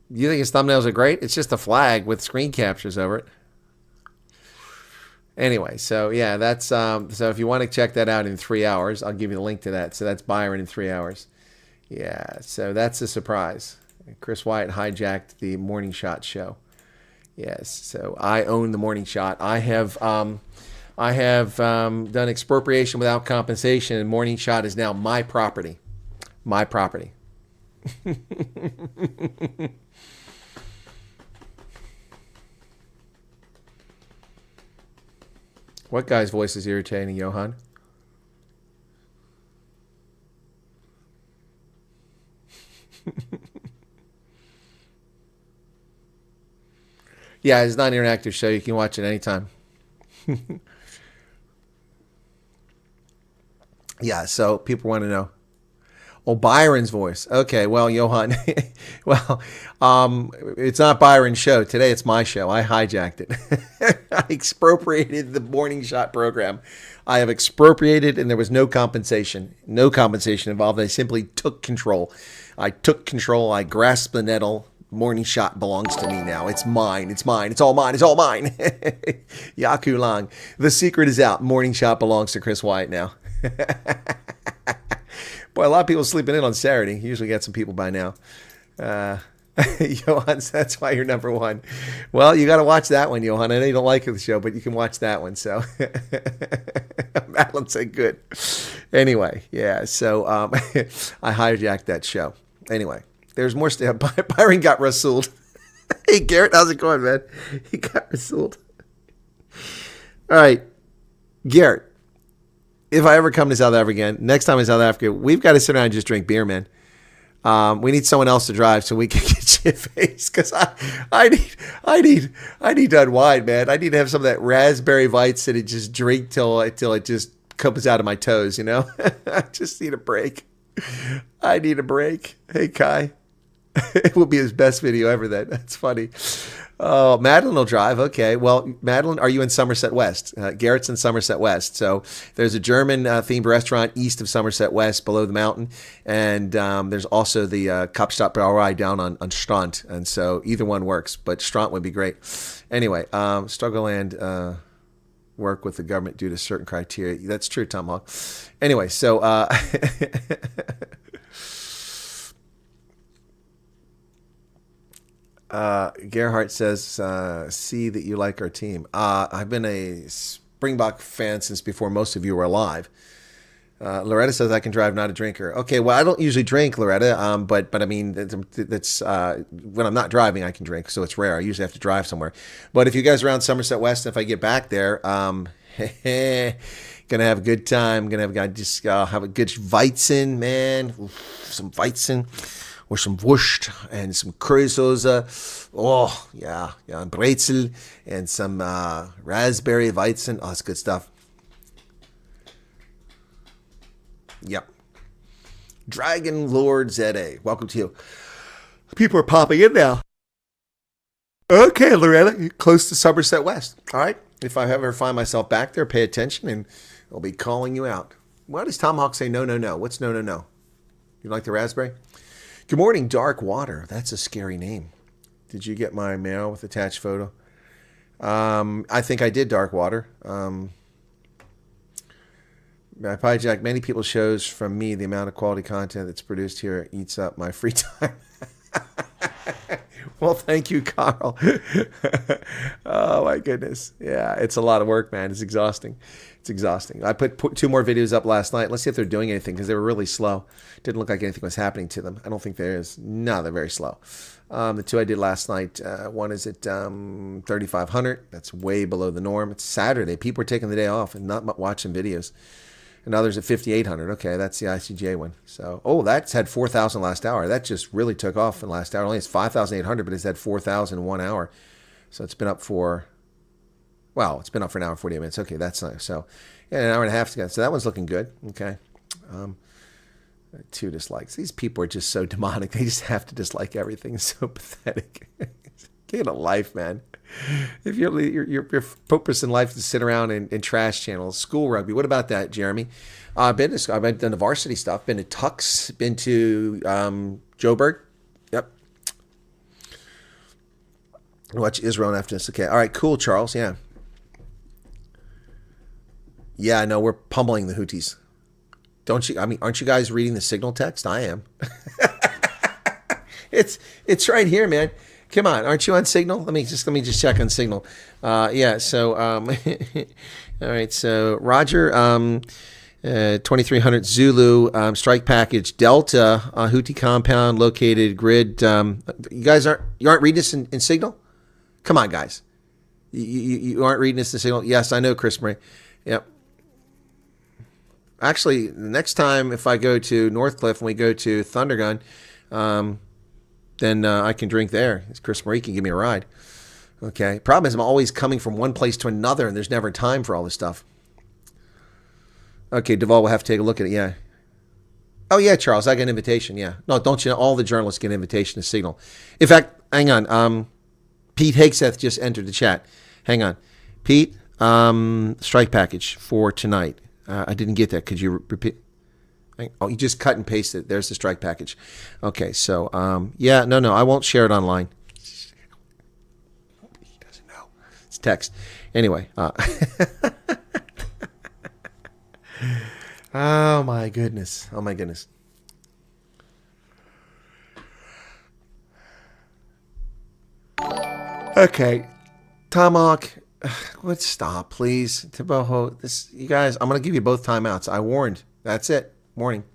You think his thumbnails are great? It's just a flag with screen captures over it. Anyway, so yeah, that's so if you want to check that out in 3 hours, I'll give you the link to that. So that's Byron in 3 hours. Yeah, so that's a surprise. Chris Wyatt hijacked the Morning Shot show. Yes, so I own the Morning Shot. I have done expropriation without compensation, and Morning Shot is now my property. My property. What guy's voice is irritating, Johan? Yeah, it's not an interactive show. You can watch it anytime. Yeah, so people want to know. Oh, Byron's voice. Okay, well, Johan, well, it's not Byron's show. Today it's my show. I hijacked it. I expropriated the Morning Shot program. I have expropriated, and there was no compensation. No compensation involved. I simply took control. I took control. I grasped the nettle. Morning Shot belongs to me now. It's mine. It's mine. It's all mine. It's all mine. Yaku Lang. The secret is out. Morning Shot belongs to Chris Wyatt now. Boy, a lot of people sleeping in on Saturday. Usually got some people by now. Johan, that's why you're number one. Well, you got to watch that one, Johan. I know you don't like the show, but you can watch that one. So, Madeline said good. Anyway, yeah. So, I hijacked that show. Anyway, there's more stuff. Byron got Rasooled. Hey, Garrett, how's it going, man? He got Rasooled. All right, Garrett. If I ever come to South Africa again, next time in South Africa, we've got to sit around and just drink beer, man. We need someone else to drive so we can get shit-faced, because I need to unwind, man. I need to have some of that raspberry Weizen and just drink till it just comes out of my toes, you know? I just need a break. I need a break. Hey, Kai. It will be his best video ever then. That's funny. Oh, Madeline will drive. Okay. Well, Madeline, are you in Somerset West? Garrett's in Somerset West. So there's a German themed restaurant east of Somerset West below the mountain. And there's also the Kapstadt Brauerei down on Strand. And so either one works, but Strand would be great. Anyway, struggle and work with the government due to certain criteria. That's true, Tom Hawk. Anyway, so Gerhardt says, see that you like our team. I've been a Springbok fan since before most of you were alive. Loretta says I can drive, not a drinker. Okay, well, I don't usually drink, Loretta, but I mean, that's when I'm not driving, I can drink, so it's rare. I usually have to drive somewhere. But if you guys are around Somerset West, if I get back there, gonna have a good time. Gonna have a good Weizen, man. Oof, some Weizen. Or some Wurst and some Currysoße. Oh, yeah, and Brezel and some raspberry Weizen. Oh, that's good stuff. Yep. Dragon Lord ZA, welcome to you. People are popping in now. Okay, Loretta, close to Somerset West. All right. If I ever find myself back there, pay attention, and I'll be calling you out. Why does Tom Hawk say no, no, no? What's no, no, no? You like the raspberry? Good morning, Dark Water. That's a scary name. Did you get my mail with attached photo? I think I did, Dark Water. I hijack many people's shows from me. The amount of quality content that's produced here eats up my free time. Well, thank you, Carl. Oh, my goodness. Yeah, it's a lot of work, man. It's exhausting. It's exhausting. I put 2 more videos up last night. Let's see if they're doing anything, because they were really slow. Didn't look like anything was happening to them. I don't think there is. No, they're very slow. The 2 I did last night, one is at 3,500. That's way below the norm. It's Saturday. People are taking the day off and not watching videos. And others at 5,800. Okay, that's the ICJ one. So, oh, that's had 4,000 last hour. That just really took off in the last hour. Only it's 5,800, but it's had 4,000 in 1 hour. So it's been up for, well, it's been up for an hour and 48 minutes. Okay, that's nice. So, yeah, an hour and a half to go. So that one's looking good. Okay. 2 dislikes. These people are just so demonic. They just have to dislike everything. It's so pathetic. Get a life, man. If your purpose in life is to sit around and trash channels, school rugby. What about that, Jeremy? I've done the varsity stuff. Been to Tux. Been to Joburg. Yep. Watch Israel after this. Okay. All right. Cool, Charles. Yeah. Yeah, no, we're pummeling the Houthis. Don't you? I mean, aren't you guys reading the signal text? I am. It's right here, man. Come on, aren't you on Signal? Let me just check on Signal. Yeah. So, all right. So, Roger, 2300 Zulu, strike package Delta, Houthi compound located grid. You aren't reading this in Signal? Come on, guys. You aren't reading this in Signal? Yes, I know, Chris Murray. Yep. Actually, the next time if I go to Northcliffe and we go to Thundergun, then I can drink there. Chris Marie can give me a ride. Okay. Problem is I'm always coming from one place to another, and there's never time for all this stuff. Okay, Duvall will have to take a look at it. Yeah. Oh, yeah, Charles, I got an invitation. Yeah. No, don't you know all the journalists get an invitation to Signal? In fact, hang on. Pete Hagseth just entered the chat. Hang on. Pete, strike package for tonight. I didn't get that. Could you repeat? Oh, you just cut and paste it. There's the strike package. Okay, so, yeah, no, I won't share it online. He doesn't know. It's text. Anyway. Oh, my goodness. Oh, my goodness. Okay. Tomahawk. Let's stop, please. Tiboho. You guys, I'm going to give you both timeouts. I warned. That's it. Morning.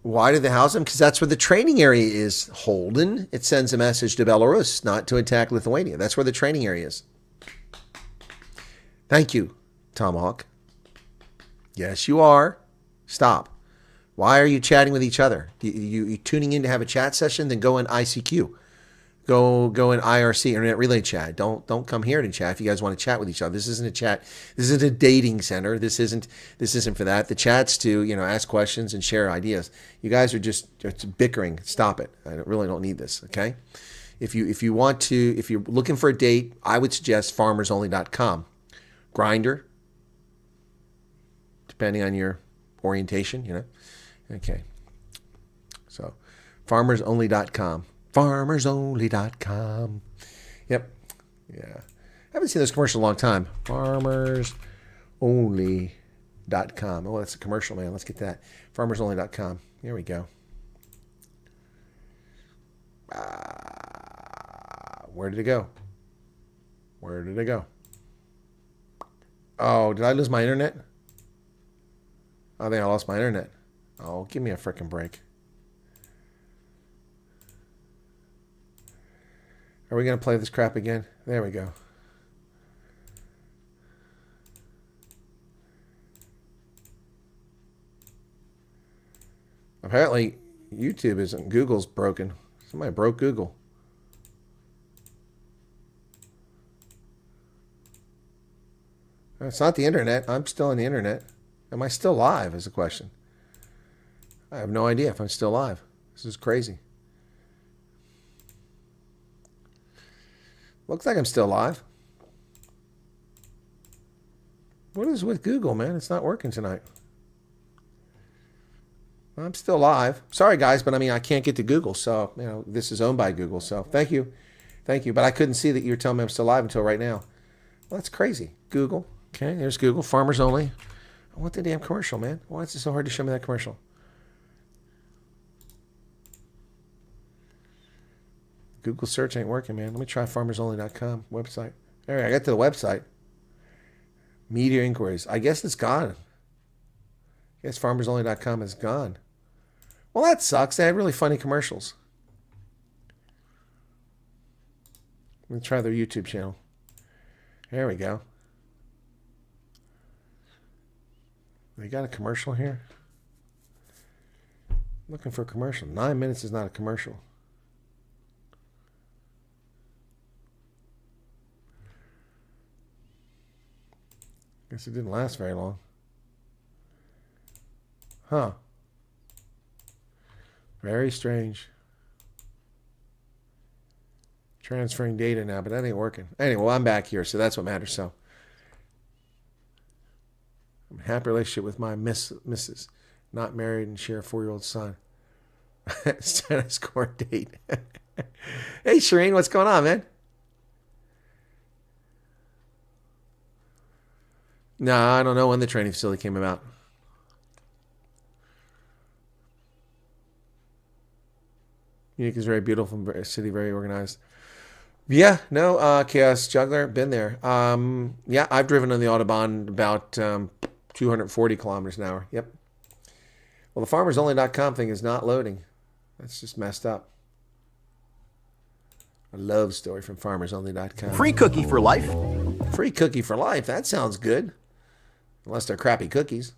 Why did they house them? Because that's where the training area is. Holden. It sends a message to Belarus not to attack Lithuania. That's where the training area is. Thank you, Tomahawk. Yes, you are. Stop. Why are you chatting with each other? You tuning in to have a chat session? Then go in ICQ. Go in IRC, Internet Relay Chat. Don't come here to chat if you guys want to chat with each other. This isn't a chat. This isn't a dating center. This isn't for that. The chat's to, ask questions and share ideas. You guys are just bickering. Stop it. I really don't need this, okay? If you're looking for a date, I would suggest farmersonly.com. Grindr, depending on your orientation, Okay. So, farmersonly.com. FarmersOnly.com. Yep. Yeah. I haven't seen this commercial in a long time. FarmersOnly.com. Oh, that's a commercial, man. Let's get that. FarmersOnly.com. Here we go. Where did it go? Where did it go? Oh, did I lose my internet? I think I lost my internet. Oh, give me a frickin' break. Are we going to play this crap again? There we go. Apparently, YouTube isn't. Google's broken. Somebody broke Google. It's not the internet. I'm still on the internet. Am I still live is the question. I have no idea if I'm still live. This is crazy. Looks like I'm still live. What is with Google, man? It's not working tonight. I'm still live. Sorry, guys, but I can't get to Google, so, this is owned by Google, so thank you. Thank you. But I couldn't see that you were telling me I'm still live until right now. Well, that's crazy. Google. Okay, there's Google. Farmers Only. I want the damn commercial, man. Why is it so hard to show me that commercial? Google search ain't working, man. Let me try farmersonly.com website. All right, I got to the website. Media inquiries. I guess it's gone. I guess farmersonly.com is gone. Well, that sucks. They had really funny commercials. Let me try their YouTube channel. There we go. They got a commercial here? Looking for a commercial. 9 minutes is not a commercial. Guess it didn't last very long. Huh. Very strange. Transferring data now, but that ain't working. Anyway, well, I'm back here, so that's what matters. So, I'm in a happy relationship with my missus. Not married and share a 4-year-old son. Tennis court date. Hey, Shireen, what's going on, man? No, I don't know when the training facility came about. Munich is very beautiful city, very organized. Yeah, no, Chaos Juggler, been there. Yeah, I've driven on the Autobahn about 240 kilometers an hour. Yep. Well, the farmersonly.com thing is not loading. That's just messed up. A love story from farmersonly.com. Free cookie for life. Free cookie for life. That sounds good. Unless they're crappy cookies.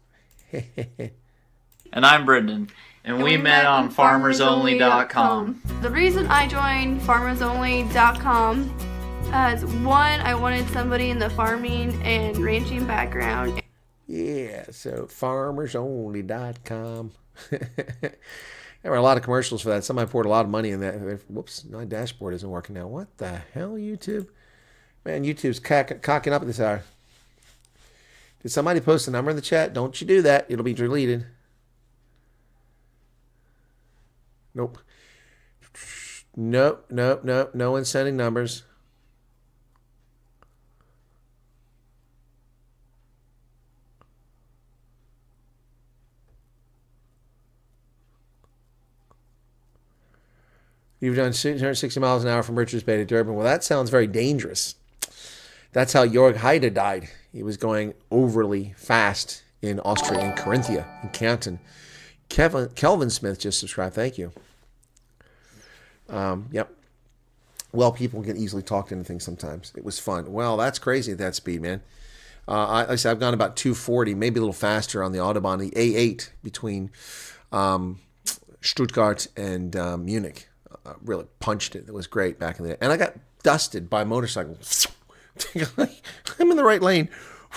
And I'm Brendan. And we met on farmersonly.com. The reason I joined farmersonly.com is one, I wanted somebody in the farming and ranching background. Yeah, so farmersonly.com. There were a lot of commercials for that. Somebody poured a lot of money in that. Whoops, my dashboard isn't working now. What the hell, YouTube? Man, YouTube's cocking up at this hour. Did somebody post a number in the chat? Don't you do that. It'll be deleted. Nope. Nope. No one's sending numbers. You've done 660 miles an hour from Richards Bay to Durban. Well, that sounds very dangerous. That's how Jörg Haider died. He was going overly fast in Austria, in Carinthia, in Canton. Kelvin Smith just subscribed. Thank you. Yep. Well, people get easily talked into things sometimes. It was fun. Well, that's crazy at that speed, man. Like I said, I've gone about 240, maybe a little faster on the Autobahn, the A8 between Stuttgart and Munich. Really punched it. It was great back in the day. And I got dusted by a motorcycle. I'm in the right lane.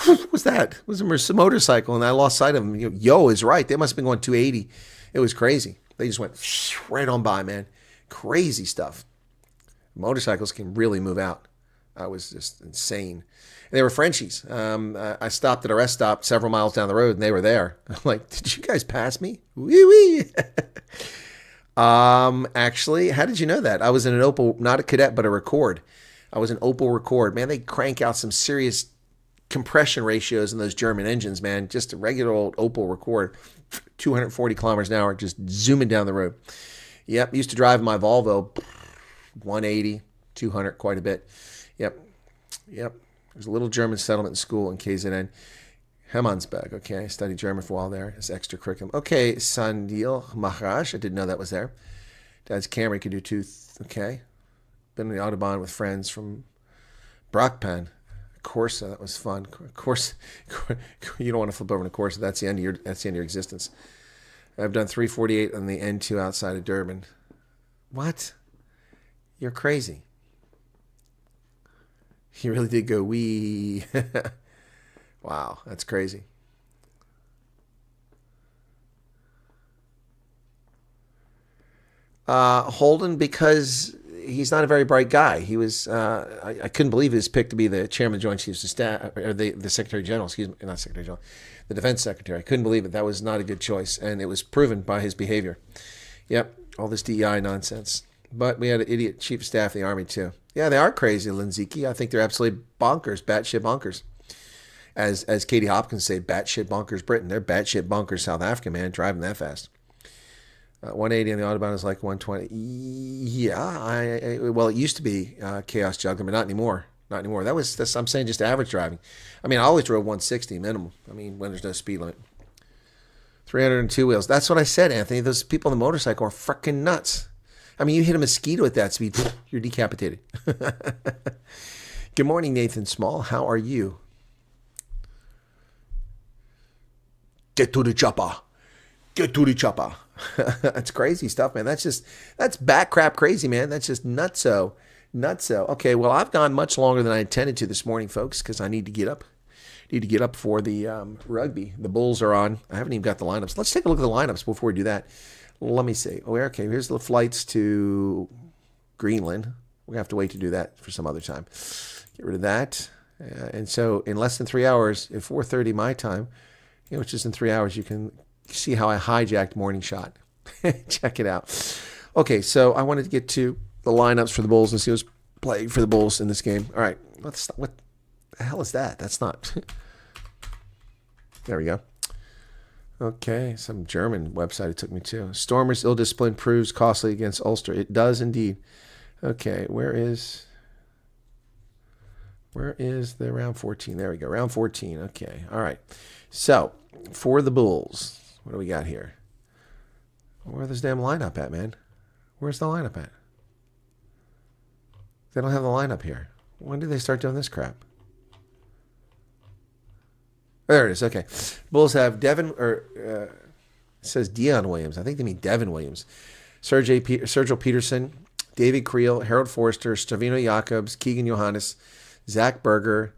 What was that? It was a motorcycle, and I lost sight of them. Yo is right. They must have been going 280. It was crazy. They just went right on by, man. Crazy stuff. Motorcycles can really move out. I was just insane. And they were Frenchies. I stopped at a rest stop several miles down the road, and they were there. I'm like, did you guys pass me? Wee wee. Actually, how did you know that? I was in an Opel, not a Cadet, but a Record. I was an Opel Record. Man, they crank out some serious compression ratios in those German engines, man. Just a regular old Opel Record, 240 kilometers an hour, just zooming down the road. Yep, used to drive my Volvo, 180, 200, quite a bit. Yep. There's a little German settlement school in KZN. Hemansberg, okay. I studied German for a while there as extra curriculum. Okay, Sandil Maharaj, I didn't know that was there. Dad's Camry could do two. Okay. Been on the Autobahn with friends from Brockpan. Corsa, that was fun. Corsa, you don't want to flip over to Corsa. That's the end of your existence. I've done 348 on the N2 outside of Durban. What? You're crazy. He really did go wee. Wow, that's crazy. Holden, because he's not a very bright guy. He was, I couldn't believe he was picked to be the chairman of the Joint Chiefs of Staff, or the Secretary General, excuse me, not Secretary General, the Defense Secretary. I couldn't believe it. That was not a good choice, and it was proven by his behavior. Yep, all this DEI nonsense. But we had an idiot chief of staff of the Army, too. Yeah, they are crazy, Linziki. I think they're absolutely bonkers, batshit bonkers. As Katie Hopkins say, batshit bonkers Britain. They're batshit bonkers South Africa, man, driving that fast. 180 on the Autobahn is like 120. Yeah, well, it used to be Chaos Juggler, but not anymore. Not anymore. That's I'm saying just average driving. I mean, I always drove 160 minimum. I mean, when there's no speed limit. 302 wheels. That's what I said, Anthony. Those people on the motorcycle are freaking nuts. I mean, you hit a mosquito at that speed, you're decapitated. Good morning, Nathan Small. How are you? Get to the chopper. Get to the chopper. That's crazy stuff, man. That's back crap crazy, man. That's just nutso. Okay, well, I've gone much longer than I intended to this morning, folks, because I need to get up. For the rugby. The Bulls are on. I haven't even got the lineups. Let's take a look at the lineups before we do that. Let me see. Okay, here's the flights to Greenland. We're going to have to wait to do that for some other time. Get rid of that. And so in less than 3 hours, at 4:30 my time, which is in 3 hours, you can see how I hijacked Morning Shot. Check it out. Okay, so I wanted to get to the lineups for the Bulls and see who's playing for the Bulls in this game. All right, what the hell is that? That's not. There we go. Okay, some German website it took me to. Stormers' ill discipline proves costly against Ulster. It does indeed. Okay, where is the round 14? There we go, round 14. Okay, all right. So, for the Bulls, what do we got here? Where's this damn lineup at, man? Where's the lineup at? They don't have the lineup here. When did they start doing this crap? There it is. Okay. Bulls have it says Dion Williams. I think they mean Devin Williams. Sergio Peterson, David Creel, Harold Forster, Stavino Jacobs, Keegan Johannes, Zach Berger,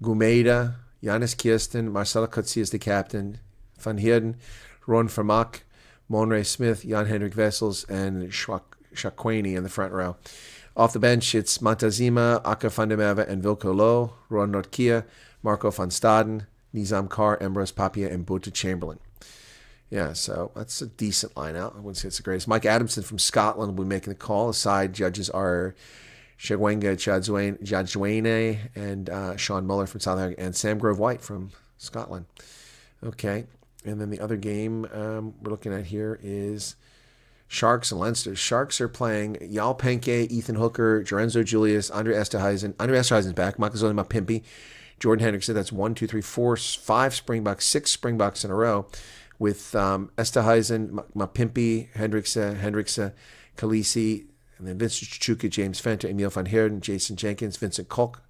Gumeda, Giannis Kirsten, Marcelo Kotzi is the captain, Van Heerden, Ron Vermaak, Monray Smith, Jan-Hendrik Wessels, and Shakwani in the front row. Off the bench, it's Montezuma, Aka van der Merwe, and Wilco Low, Ron Notkia, Marco van Staden, Nizam Carr, Ambrose Papia, and Bota Chamberlain. Yeah, so that's a decent line-out. I wouldn't say it's the greatest. Mike Adamson from Scotland will be making the call. The side judges are Shagwenga Jadjwane and Sean Muller from South Africa, and Sam Grove White from Scotland. Okay, and then the other game we're looking at here is Sharks and Leinster. Sharks are playing Yal Penke, Ethan Hooker, Lorenzo Julius, Andre Esterhuizen. Andre Esterhuizen's back. Makazole Mapimpi, Jordan Hendrickson. That's 1, 2, 3, 4, 5 Springboks, 6 Springboks in a row with Esterhuizen, Mapimpi, Hendrickson, Khaleesi, and then Vincent Chuka, James Fenter, Emil van Heerden, Jason Jenkins, Vincent Kolk,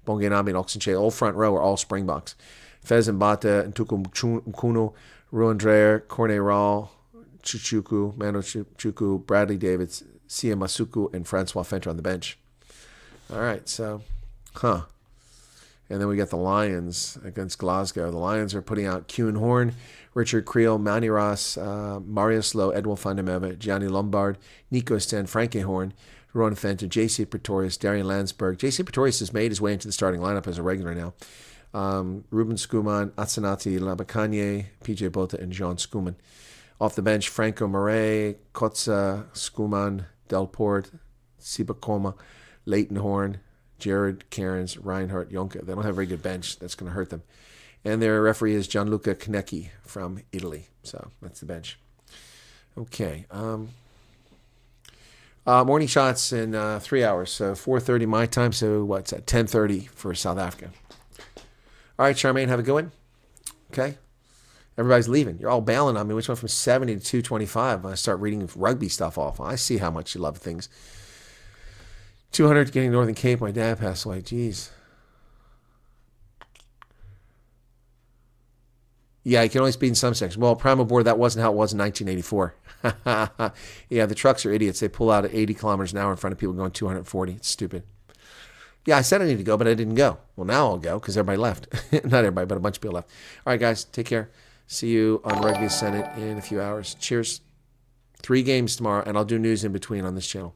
Bongenami, and Oxenche. All front row are all Springboks. Fez Mbata, Ntuku Mkuno, Ruan Dreyer, Corne Raul, Chuchuku, Mano Chuku, Bradley Davids, Sia Masuku, and Francois Fenter on the bench. All right, so, And then we got the Lions against Glasgow. The Lions are putting out Kewan Horn, Richard Creel, Manny Ross, Marius Lowe, Edwin van der Merwe, Gianni Lombard, Nico Sten, Frankie Horn, Ron Fenton, J.C. Pretorius, Darian Landsberg. J.C. Pretorius has made his way into the starting lineup as a regular now. Ruben Skuman, Atsanati Labakanye, PJ Bota, and Jean Skuman. Off the bench, Franco Murray, Kotza, Skuman, Delport, Sibakoma, Leighton Horn, Jared Cairns, Reinhardt, Jonka. They don't have a very good bench. That's going to hurt them. And their referee is Gianluca Konecki from Italy. So that's the bench. Okay. Morning shots in 3 hours. So 4:30 my time. So what's that? 10:30 for South Africa. All right, Charmaine, have a good one. Okay. Everybody's leaving. You're all bailing on me. Which went from 70 to 225 when I start reading rugby stuff off. I see how much you love things. 200 getting Northern Cape. My dad passed away. Jeez. Yeah, you can only speed in some sections. Well, Primal Board, that wasn't how it was in 1984. Yeah, the trucks are idiots. They pull out at 80 kilometers an hour in front of people going 240. It's stupid. Yeah, I said I needed to go, but I didn't go. Well, now I'll go because everybody left. Not everybody, but a bunch of people left. All right, guys, take care. See you on Rugby Senate in a few hours. Cheers. 3 games tomorrow, and I'll do news in between on this channel.